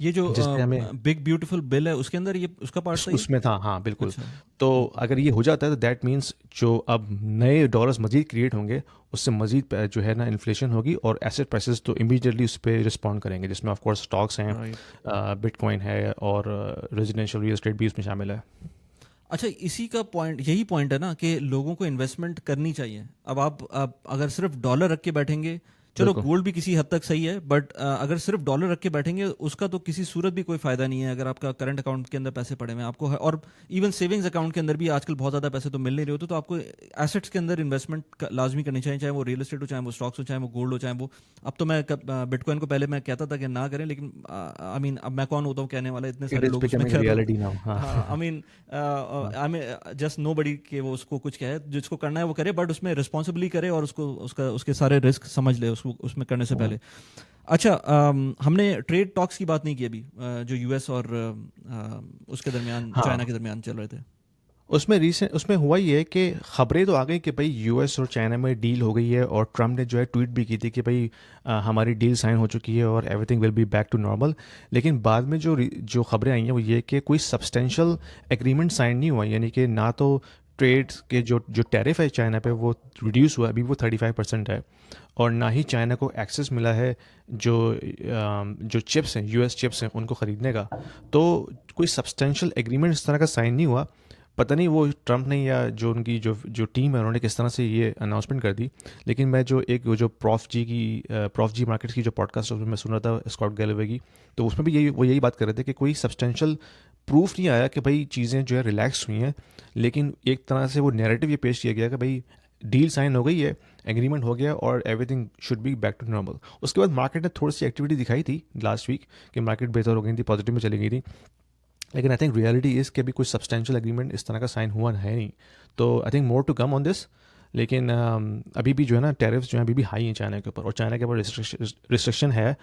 ये जो जिससे हमें बिग ब्यूटीफुल बिल है उसके अंदर ये उसका पार्ट था ये? उसमें था, हाँ बिल्कुल। अच्छा। तो अगर ये हो जाता है तो दैट मीन्स जो अब नए डॉलर्स मजीद क्रिएट होंगे, उससे मजीद जो है ना इन्फ्लेशन होगी, और एसेट प्राइसेस तो इमीडिएटली उस पर रिस्पॉन्ड करेंगे, जिसमें ऑफ कोर्स स्टॉक्स हैं, राइट। बिटकॉइन है, और रेजिडेंशियल रियल एस्टेट भी उसमें शामिल है। अच्छा, इसी का पॉइंट, यही पॉइंट है ना कि लोगों को इन्वेस्टमेंट करनी चाहिए। अब आप अगर सिर्फ डॉलर रख के बैठेंगे, चलो बिल्कुल। गोल्ड भी किसी हद तक सही है, बट अगर सिर्फ डॉलर रख के बैठेंगे उसका तो किसी सूरत भी कोई फायदा नहीं है। अगर आपका करंट अकाउंट के अंदर पैसे पड़े हुए हैं आपको, और इवन सेविंग्स अकाउंट के अंदर भी आजकल बहुत ज़्यादा पैसे तो मिल नहीं रहे होते, तो आपको एसेट्स के अंदर इन्वेस्टमेंट लाजमी करनी चाहिए, चाहे वो रियल एस्टेट हो, चाहे वो स्टॉक्स हो, चाहे वो गोल्ड हो, चाहे वो, अब तो मैं बिटकॉइन को पहले मैं कहता था कि ना करें, लेकिन आई मीन अब मैं कौन होता हूँ कहने वाला, इतने इट सारे इज़ लोग उसमें बिकमिंग कर रहे रियलिटी हो। नाउ, हाँ। हाँ, आई मीन हाँ, आई मीन जस्ट नो बडी के वो उसको कुछ कहे, जिसको करना है वो करे, बट उसमें रिस्पॉन्सिबली करे और उसको उसके सारे रिस्क समझ ले उसको उसमें करने से हाँ, पहले। अच्छा, हमने ट्रेड टॉक्स की बात नहीं की अभी, जो यूएस और उसके दरमियान, चाइना के हाँ। दरमियान चल रहे थे। उसमें हुआ ये है कि खबरें तो आ गई कि भाई यूएस और चाइना में डील हो गई है, और ट्रम्प ने जो है ट्वीट भी की थी कि भाई हमारी डील साइन हो चुकी है और everything will be back to normal. लेकिन बाद में जो खबरें आई हैं वो ये कि कोई सब्सटेंशियल एग्रीमेंट साइन नहीं हुआ, यानी कि ना तो ट्रेड के जो टैरिफ है चाइना पे वो रिड्यूस हुआ, अभी वो 35% है, और ना ही चाइना को एक्सेस मिला है जो चिप्स हैं, यूएस चिप्स हैं, उनको ख़रीदने का। तो कोई सब्सटेंशियल एग्रीमेंट इस तरह का साइन नहीं हुआ। पता नहीं वो ट्रम्प ने या जो उनकी जो टीम है उन्होंने किस तरह से ये अनाउंसमेंट कर दी। लेकिन मैं जो प्रॉफ जी मार्केट्स की जो पॉडकास्ट उसमें मैं सुन रहा था स्कॉट गैलोवे की, तो उसमें भी यही बात कर रहे थे कि कोई सब्सटेंशियल प्रूफ नहीं आया कि भाई चीज़ें जो है रिलैक्स हुई हैं। लेकिन एक तरह से वो नैरेटिव ये पेश किया गया कि भाई डील साइन हो गई है, एग्रीमेंट हो गया, और everything should be back to normal. उसके बाद मार्केट ने थोड़ी सी एक्टिविटी दिखाई थी लास्ट वीक, कि मार्केट बेहतर हो गई थी, पॉजिटिव में चली गई थी। लेकिन आई थिंक रियलिटी इज़ कि अभी कोई सब्सटेंशियल एग्रीमेंट इस तरह का साइन हुआ है नहीं। तो I think more to come on this. लेकिन अभी भी जो है ना टेरिफ्स जो है अभी भी हाई हैं चाइना के ऊपर, और चाइना के ऊपर रिस्ट्रिक्शन है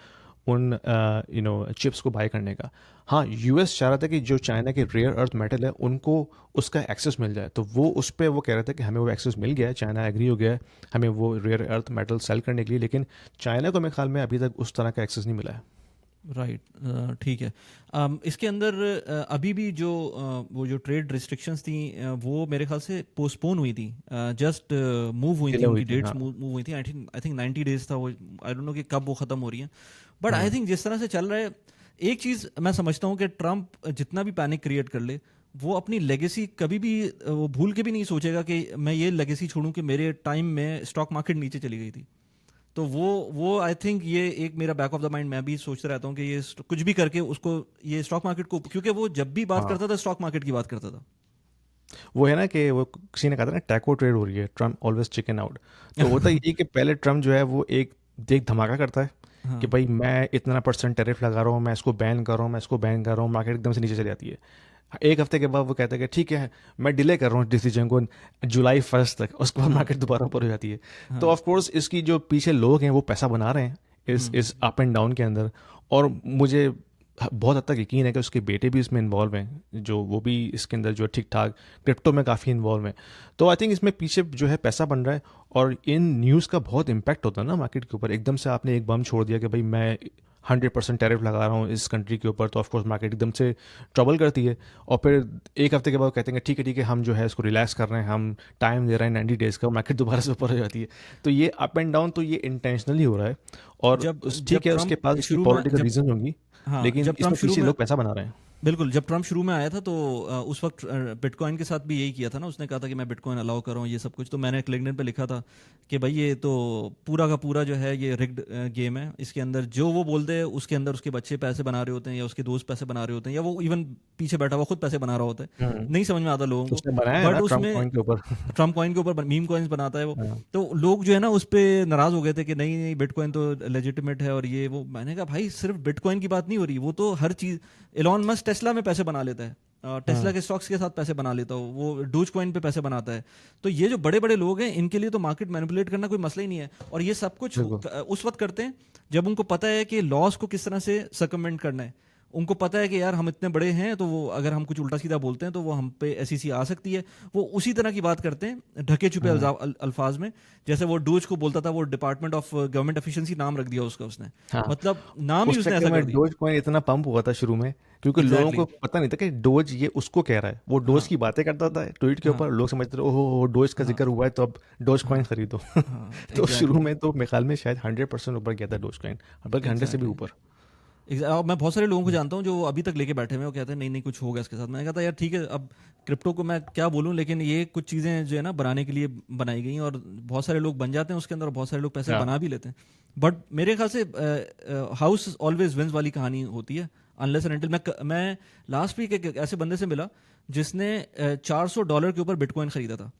उन चिप्स को बाय करने का। हाँ, यूएस चाह रहा था कि जो चाइना के रेयर अर्थ मेटल है उनको उसका एक्सेस मिल जाए, तो वो उस पर वो कह रहे थे कि हमें वो एक्सेस मिल गया है, चाइना एग्री हो गया है हमें वो रेयर अर्थ मेटल सेल करने के लिए। लेकिन चाइना को मेरे ख्याल में अभी तक उस तरह का एक्सेस नहीं मिला है। राइट, ठीक है। इसके अंदर अभी भी जो वो जो ट्रेड रिस्ट्रिक्शंस थी, वो मेरे ख्याल से पोस्टपोन हुई थी, जस्ट मूव हुई थी, डिले हुई उनकी थी, डेट्स हाँ। मूव हुई थी। आई थिंक 90 डेज था वो, आई डोंट नो कि कब वो ख़त्म हो रही है। But I hmm. थिंक जिस तरह से चल रहा है, एक चीज़ मैं समझता हूँ कि ट्रम्प जितना भी पैनिक क्रिएट कर ले, वो अपनी लेगेसी कभी भी वो भूल के भी नहीं सोचेगा कि मैं ये लेगेसी छोड़ूं कि मेरे टाइम में स्टॉक मार्केट नीचे चली गई थी। तो वो आई थिंक ये एक मेरा बैक ऑफ द माइंड मैं भी सोचता रहता हूँ कि ये कुछ भी करके उसको ये स्टॉक मार्केट को, क्योंकि वो जब भी बात हाँ, करता था स्टॉक मार्केट की बात करता था। वो है ना कि वो किसी ने कहा था ना, टैको ट्रेड हो रही है, ट्रम्प ऑलवेज चिकन आउट। तो होता यही कि पहले ट्रम्प जो है वो एक देख धमाका करता है कि हाँ। भाई मैं इतना परसेंट टैरिफ लगा रहा हूँ, मैं इसको बैन कर रहा हूँ, मैं इसको बैन कर रहा हूँ, मार्केट एकदम से नीचे चली जाती है। एक हफ्ते के बाद वो कहता है कि ठीक है, मैं डिले कर रहा हूँ डिसीजन को जुलाई 1 तक, उसके बाद हाँ। मार्केट दोबारा ऊपर हो जाती है। तो हाँ। ऑफ कोर्स इसकी जो पीछे लोग हैं वो पैसा बना रहे हैं इस हम्म। अप एंड डाउन के अंदर। और मुझे बहुत हद तक यकीन है कि उसके बेटे भी इसमें इन्वॉल्व हैं, जो वो भी इसके अंदर जो ठीक ठाक क्रिप्टो में काफ़ी इन्वॉल्व हैं। तो आई थिंक इसमें पीछे जो है पैसा बन रहा है, और इन न्यूज़ का बहुत इम्पैक्ट होता है ना मार्केट के ऊपर। एकदम से आपने एक बम छोड़ दिया कि भाई मैं 100% टैरिफ लगा रहा हूँ इस कंट्री के ऊपर, तो ऑफकोर्स मार्केट एकदम से ट्रबल करती है। और फिर एक हफ्ते के बाद कहते हैं ठीक है हम जो है इसको रिलैक्स कर रहे हैं, हम टाइम दे रहे हैं 90 डेज़ का, मार्केट दोबारा से ऊपर हो जाती है। तो ये अप एंड डाउन तो ये इंटेंशनली हो रहा है। और जब उस जब ठीक है उसके ट्रम्प पास उसकी शुरू में पॉलिटिकल जब रीज़न होंगी, हाँ, लेकिन जब ट्रम्प इसमें शुरू पीछे में लोग पैसा बना रहे हैं। बिल्कुल, जब ट्रम्प शुरू में आया था तो उस वक्त बिटकॉइन के साथ भी यही किया था ना, उसने कहा था कि मैं बिटकॉइन अलाउ कर रहा हूँ ये सब कुछ। तो मैंने एक लिंक्डइन पे लिखा था कि भाई ये तो पूरा का पूरा जो है ये रिग्ड गेम है, इसके अंदर जो वो बोलते हैं उसके अंदर उसके बच्चे पैसे बना रहे होते हैं या उसके दोस्त पैसे बना रहे होते हैं या वो इवन पीछे बैठा हुआ खुद पैसे बना रहा होता है। हम्म। नहीं समझ में आता लोगों को, उसने बनाया है बट ना ट्रम्प उसमें कॉइन के ऊपर। ट्रम्प कॉइन के ऊपर मीम कॉइन्स बनाता है वो। हाँ। तो लोग जो है ना उस पर नाराज हो गए थे कि नहीं नहीं बिटकॉइन तो लेजिटिमेट है और ये वो। मैंने कहा भाई सिर्फ बिटकॉइन की बात नहीं हो रही, वो तो हर चीज। एलॉन मस्क टेस्ला में पैसे बना लेता है, टेस्ला हाँ के स्टॉक्स के साथ पैसे बना लेता हो, वो डोज कॉइन पे पैसे बनाता है। तो ये जो बड़े बड़े लोग हैं इनके लिए तो मार्केट मैनिपुलेट करना कोई मसला ही नहीं है। और ये सब कुछ बिल्कुल। उस वक्त करते हैं जब उनको पता है कि लॉस को किस तरह से सर्कमवेंट करना है। उनको पता है कि यार हम इतने बड़े हैं तो वो अगर हम कुछ उल्टा सीधा बोलते हैं तो वो हम पे एसईसी आ सकती है। वो उसी तरह की बात करते हैं ढके छुपे हाँ अल्फाज में। जैसे वो डोज को बोलता था, वो डिपार्टमेंट ऑफ गवर्नमेंट एफिशिएंसी नाम रख दिया उसका उसने। हाँ। मतलब नाम ही उस उसने चक्कर ऐसा कर में दिया। डोज कॉइन इतना पंप हुआ था शुरू में, क्योंकि लोगों एग्जैक्टली को पता नहीं था कि डोज ये उसको कह रहा है। वो डोज हाँ की बातें करता था ट्वीट के ऊपर, हाँ लोग समझते थे ओहो डोज का हाँ जिक्र हुआ है तो अब डोज कॉइन हाँ खरीदो। हाँ तो शुरू एग्जैक्टली में तो मेरे ख्याल में शायद 100% ऊपर गया था डोज कॉइन, बल्कि 100 से भी एग्जैक्टली। ऊपर। मैं बहुत सारे लोगों को जानता हूँ जो अभी तक लेके बैठे हुए हैं, वो कहते हैं नहीं नहीं कुछ होगा इसके साथ। मैंने कहा था यार ठीक है, अब क्रिप्टो को मैं क्या बोलूँ, लेकिन ये कुछ चीज़ें जो है ना बनाने के लिए बनाई गई हैं और बहुत सारे लोग बन जाते हैं उसके अंदर और बहुत सारे लोग पैसे हाँ बना भी लेते हैं। बट मेरे ख्याल से हाउस ऑलवेज विंस वाली कहानी होती है, अनलेस एंड अनटिल। मैं लास्ट वीक एक ऐसे बंदे से मिला जिसने $400 के ऊपर बिटकॉइन खरीदा था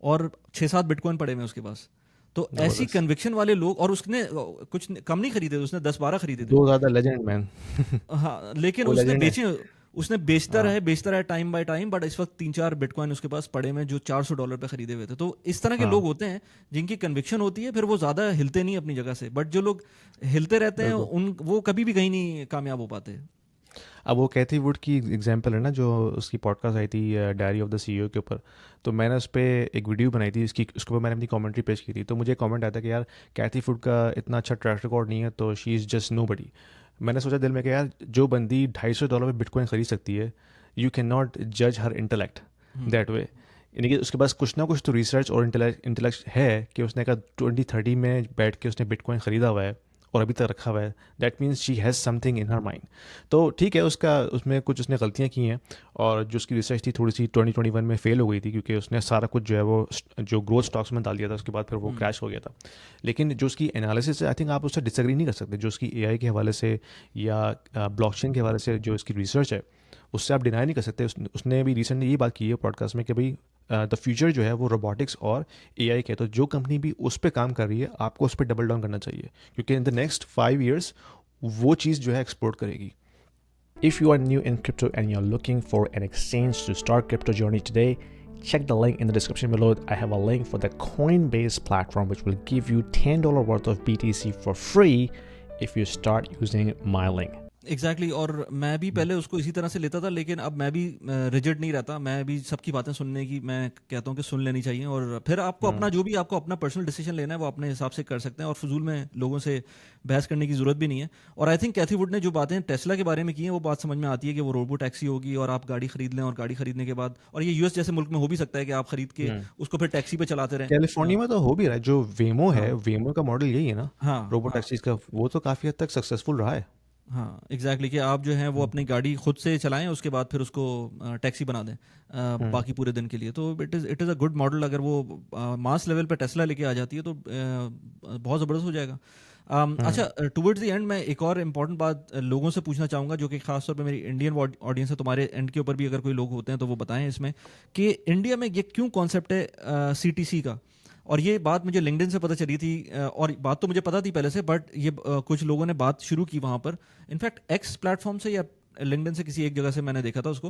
और 6-7 बिटकॉइन पड़े हुए उसके पास। तो ऐसी जबरदस्त। कन्विक्शन वाले लोग, और उसने कुछ कम नहीं खरीदे थे, उसने 10-12 खरीदे थे। दो ज्यादा लेजेंड मैन। हाँ, लेकिन वो उसने लेजेंड है। बेचे, उसने हाँ बेचता रहा टाइम बाय टाइम। बट इस वक्त 3-4 बिटकॉइन उसके पास पड़े में जो $400 पे खरीदे हुए थे। तो इस तरह के लोग हाँ होते हैं जिनकी कन्विक्शन होती है, फिर वो ज़्यादा हिलते नहीं अपनी जगह से। बट जो लोग हिलते रहते हैं बिल्कुल। उन वो कभी भी कहीं नहीं कामयाब हो पाते। अब वो कैथी वुड की एग्जांपल है ना, जो उसकी पॉडकास्ट आई थी डायरी ऑफ द सीईओ के ऊपर। तो मैंने उस पर एक वीडियो बनाई थी इसकी, उसके ऊपर मैंने अपनी कमेंट्री पेश की थी। तो मुझे कमेंट आया था कि यार कैथी वुड का इतना अच्छा ट्रैक रिकॉर्ड नहीं है, तो शी इज़ जस्ट नो बडी। मैंने सोचा दिल में कि यार जो बंदी $250 में बिटकॉइन खरीद सकती है, यू कैन नॉट जज हर इंटेलेक्ट हम्म दैट वे। यानी कि उसके पास कुछ ना कुछ तो रिसर्च और इंटेलेक्ट है कि उसने कहा 2030 में बैठ के उसने बिटकॉइन ख़रीदा हुआ है और अभी तक रखा हुआ है। That means she has something in her mind. तो ठीक है उसका उसमें कुछ उसने गलतियाँ की हैं, और जो उसकी रिसर्च थी थोड़ी सी 2021 में फेल हो गई थी, क्योंकि उसने सारा कुछ जो है वो जो ग्रोथ स्टॉक्स में डाल दिया था, उसके बाद फिर वो हम्म क्रैश हो गया था। लेकिन जो उसकी एनालिसिस है, आई थिंक आप उससे डिसएग्री नहीं कर सकते। जो उसकी एआई के हवाले से या ब्लॉकचेन के हवाले से जो उसकी रिसर्च है, उससे आप डिनाई नहीं कर सकते। उसने भी रिसेंटली ये बात की है पॉडकास्ट में कि भाई द फ्यूचर जो है वो रोबोटिक्स और एआई के है। तो जो कंपनी भी उस पर काम कर रही है, आपको उस पर डबल डाउन करना चाहिए, क्योंकि इन द नेक्स्ट 5 years वो चीज़ जो है एक्सप्लोर करेगी। If you are new in crypto and you're looking for an exchange to start crypto journey today, check the link in the description below. I have a link for the Coinbase platform which will give you $10 worth of BTC for free if you start using my link. Exactly और मैं भी पहले उसको इसी तरह से लेता था, लेकिन अब मैं भी रिजिड नहीं रहता। मैं भी सबकी बातें सुनने की मैं कहता हूँ कि सुन लेनी चाहिए, और फिर आपको अपना जो भी आपको अपना पर्सनल डिसीजन लेना है वो अपने हिसाब से कर सकते हैं, और फजूल में लोगों से बहस करने की ज़रूरत भी नहीं है। और आई थिंक कैथी वुड ने जो बातें टेस्ला के बारे में की हैं वो बात समझ में आती है कि वो रोबो टैक्सी होगी और आप गाड़ी खरीद लें, और गाड़ी खरीदने के बाद, और ये यूएस जैसे मुल्क में हो भी सकता है कि आप खरीद के उसको फिर टैक्सी पे चलाते रहें। कैलिफोर्निया में तो हो भी रहा है, जो वेमो है, हाँ वेमो का मॉडल यही है ना, हाँ रोबो हाँ टैक्सीज का। वो तो काफ़ी हद तक सक्सेसफुल रहा है। हाँ एग्जैक्टली कि आप जो है वो अपनी गाड़ी खुद से चलाएं, उसके बाद फिर उसको टैक्सी बना दें हम्म बाकी पूरे दिन के लिए। तो it is a good model. अगर वो मास लेवल पे टेस्ला लेके आ जाती है तो बहुत ज़बरदस्त हो जाएगा। अच्छा, टुवर्ड्स द एंड मैं एक और इम्पॉर्टेंट बात लोगों से पूछना चाहूँगा, जो कि खासतौर पे मेरी इंडियन ऑडियंस है। तुम्हारे एंड के ऊपर भी अगर कोई लोग होते हैं तो वो बताएं इसमें कि इंडिया में ये क्यों कॉन्सेप्ट है सीटीसी का। और ये बात मुझे लिंक्डइन से पता चली थी, और बात तो मुझे पता थी पहले से, बट ये कुछ लोगों ने बात शुरू की वहाँ पर। इनफैक्ट एक्स प्लेटफॉर्म से या लिंक्डइन से किसी एक जगह से मैंने देखा था उसको,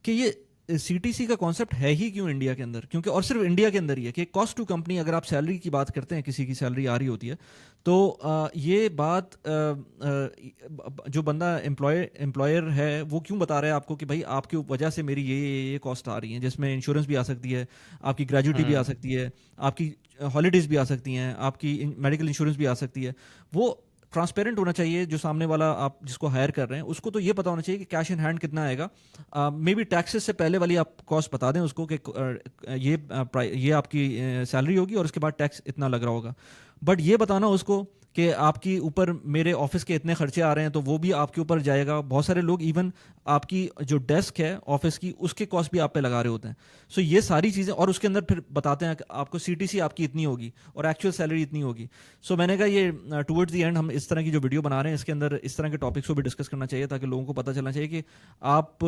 कि ये सीटीसी का कॉन्सेप्ट है ही क्यों इंडिया के अंदर, क्योंकि और सिर्फ इंडिया के अंदर ही है कि कॉस्ट टू कंपनी, अगर आप सैलरी की बात करते हैं, किसी की सैलरी आ रही होती है तो ये बात जो बंदा एम्प्लॉयर है वो क्यों बता रहा है आपको कि भाई आपकी वजह से मेरी ये कॉस्ट आ रही है, जिसमें इंश्योरेंस भी आ सकती है, आपकी ग्रेजुटी भी आ हम्म। सकती है, आपकी हॉलीडेज भी आ सकती हैं, आपकी मेडिकल इंश्योरेंस भी आ सकती है। वो ट्रांसपेरेंट होना चाहिए, जो सामने वाला आप जिसको हायर कर रहे हैं उसको तो ये पता होना चाहिए कि कैश इन हैंड कितना आएगा। मे बी टैक्सेस से पहले वाली आप कॉस्ट बता दें उसको कि ये आपकी सैलरी होगी और उसके बाद टैक्स इतना लग रहा होगा। बट ये बताना उसको कि आपकी ऊपर मेरे ऑफिस के इतने खर्चे आ रहे हैं तो वो भी आपके ऊपर जाएगा। बहुत सारे लोग इवन आपकी जो डेस्क है ऑफिस की उसके कॉस्ट भी आप पे लगा रहे होते हैं। सो ये सारी चीज़ें, और उसके अंदर फिर बताते हैं कि आपको सीटीसी आपकी इतनी होगी और एक्चुअल सैलरी इतनी होगी। सो मैंने कहा ये टुवर्ड्स द एंड हम इस तरह की जो वीडियो बना रहे हैं इसके अंदर इस तरह के टॉपिक्स को भी डिस्कस करना चाहिए, ताकि लोगों को पता चलना चाहिए कि आप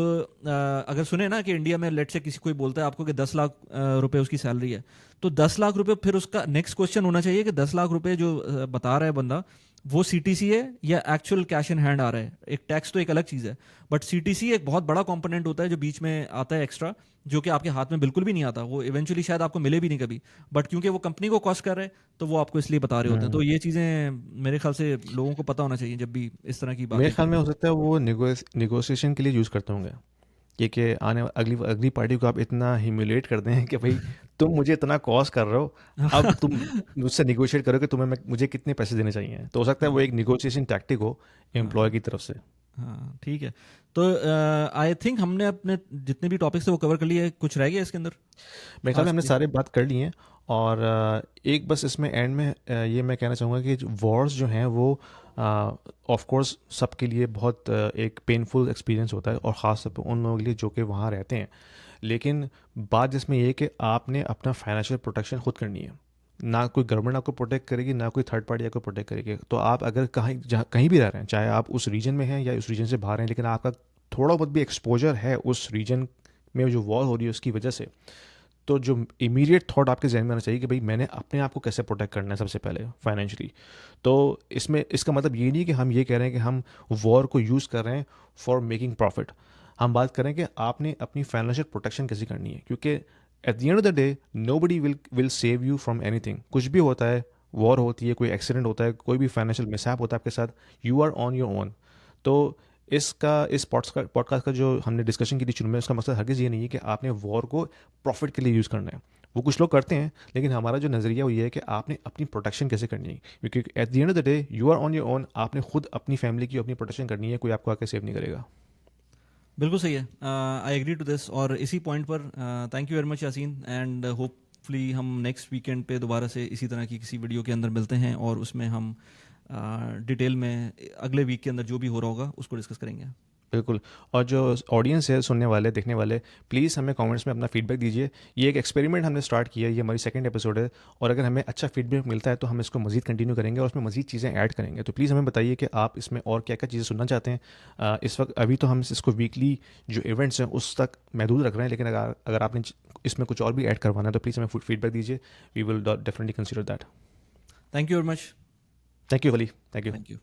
अगर सुने ना कि इंडिया में लेट से किसी कोई बोलता है आपको कि 10 लाख रुपए उसकी सैलरी है, तो 10 लाख रुपए, फिर उसका नेक्स्ट क्वेश्चन होना चाहिए कि 10 लाख रुपए जो बता रहा है बंदा वो सीटीसी है या एक्चुअल कैश इन हैंड आ रहा है। एक टैक्स तो एक अलग चीज़ है, बट सीटीसी एक बहुत बड़ा कंपोनेंट होता है जो बीच में आता है एक्स्ट्रा, जो कि आपके हाथ में बिल्कुल भी नहीं आता, वो इवेंचुअली शायद आपको मिले भी नहीं कभी, बट क्योंकि वो कंपनी को कॉस्ट कर रहे हैं तो वो आपको इसलिए बता रहे होते हैं। तो हम्म। ये चीज़ें मेरे ख्याल से लोगों को पता होना चाहिए जब भी इस तरह की मेरे बातें ख्याल करें। में हो सकता है वो निगोशिएशन के लिए यूज़ करते होंगे, कि आने अगली अगली पार्टी को आप इतना ह्यूमिलेट कर दें कि भाई तुम मुझे इतना कॉस्ट कर रहे हो, अब तुम मुझसे निगोशिएट करो कि मुझे कितने पैसे देने चाहिए। तो हो सकता है वो हाँ, एक निगोशिएशन टैक्टिक हो एम्प्लॉय हाँ, की तरफ से। हाँ, ठीक है। तो आई थिंक हमने अपने जितने भी टॉपिक्स थे वो कवर कर लिए। कुछ रह गया इसके अंदर मेरे ख्याल में आज हमने के लिए? सारे बात कर लिए हैं। और एक बस इसमें एंड में ये मैं कहना चाहूँगा कि वॉर्स जो हैं वो ऑफ कोर्स सबके लिए बहुत एक पेनफुल एक्सपीरियंस होता है, और ख़ास तौर पे उन लोगों के लिए जो कि वहाँ रहते हैं। लेकिन बात जिसमें ये है कि आपने अपना फाइनेंशियल प्रोटेक्शन खुद करनी है। ना कोई गवर्नमेंट आपको प्रोटेक्ट करेगी, ना कोई थर्ड पार्टी आपको प्रोटेक्ट करेगी। तो आप अगर कहीं भी रह रहे हैं, चाहे आप उस रीजन में हैं या उस रीजन से बाहर हैं, लेकिन आपका थोड़ा बहुत भी एक्सपोजर है उस रीजन में जो वॉर हो रही है उसकी वजह से, तो जो इमीडिएट थॉट आपके जहन में आना चाहिए कि भाई मैंने अपने आप को कैसे प्रोटेक्ट करना है सबसे पहले फाइनेंशियली। तो इसमें इसका मतलब ये नहीं कि हम ये कह रहे हैं कि हम वॉर को यूज़ कर रहे हैं फॉर मेकिंग प्रॉफिट। हम बात करें कि आपने अपनी फाइनेंशियल प्रोटेक्शन कैसे करनी है, क्योंकि at the end of the day nobody will save you from anything. कुछ भी होता है, वॉर होती है, कोई एक्सीडेंट होता है, कोई भी फाइनेंशियल मिसहैप होता है आपके साथ, you are on your own. तो इस पॉडकास्ट का जो हमने डिस्कशन की थी शुरू में, उसका मकसद हरगिज़ ये नहीं है कि आपने वॉर को प्रॉफिट के लिए यूज़ करना है। वो कुछ लोग करते हैं, लेकिन हमारा जो नज़रिया वो ये है कि आपने अपनी प्रोटेक्शन कैसे करनी है, क्योंकि at the end of the day you are on your own. आपने खुद अपनी फैमिली की अपनी प्रोटेक्शन करनी है, कोई आपको आके सेव नहीं करेगा। बिल्कुल सही है। I agree to this. और इसी पॉइंट पर thank you very much Yasin, and hopefully हम नेक्स्ट वीकेंड पे दोबारा से इसी तरह की किसी वीडियो के अंदर मिलते हैं और उसमें हम डिटेल में अगले वीक के अंदर जो भी हो रहा होगा उसको डिस्कस करेंगे। बिल्कुल। और जो ऑडियंस है, सुनने वाले, देखने वाले, प्लीज़ हमें कमेंट्स में अपना फीडबैक दीजिए। ये एक एक्सपेरिमेंट हमने स्टार्ट किया है, ये हमारी सेकंड एपिसोड है, और अगर हमें अच्छा फीडबैक मिलता है तो हम इसको मज़ीद कंटिन्यू करेंगे और उसमें मज़ीद चीज़ें ऐड करेंगे। तो प्लीज़ हमें बताइए कि आप इसमें और क्या क्या चीज़ें सुनना चाहते हैं। इस वक्त अभी तो हम इसको वीकली जो इवेंट्स हैं उस तक महदूद रख रहे हैं, लेकिन अगर अगर आपने इसमें कुछ और भी ऐड करवाना है तो प्लीज़ हमें फीडबैक दीजिए। We will definitely consider that. Thank you very much. Thank you Wali, thank you. Thank you.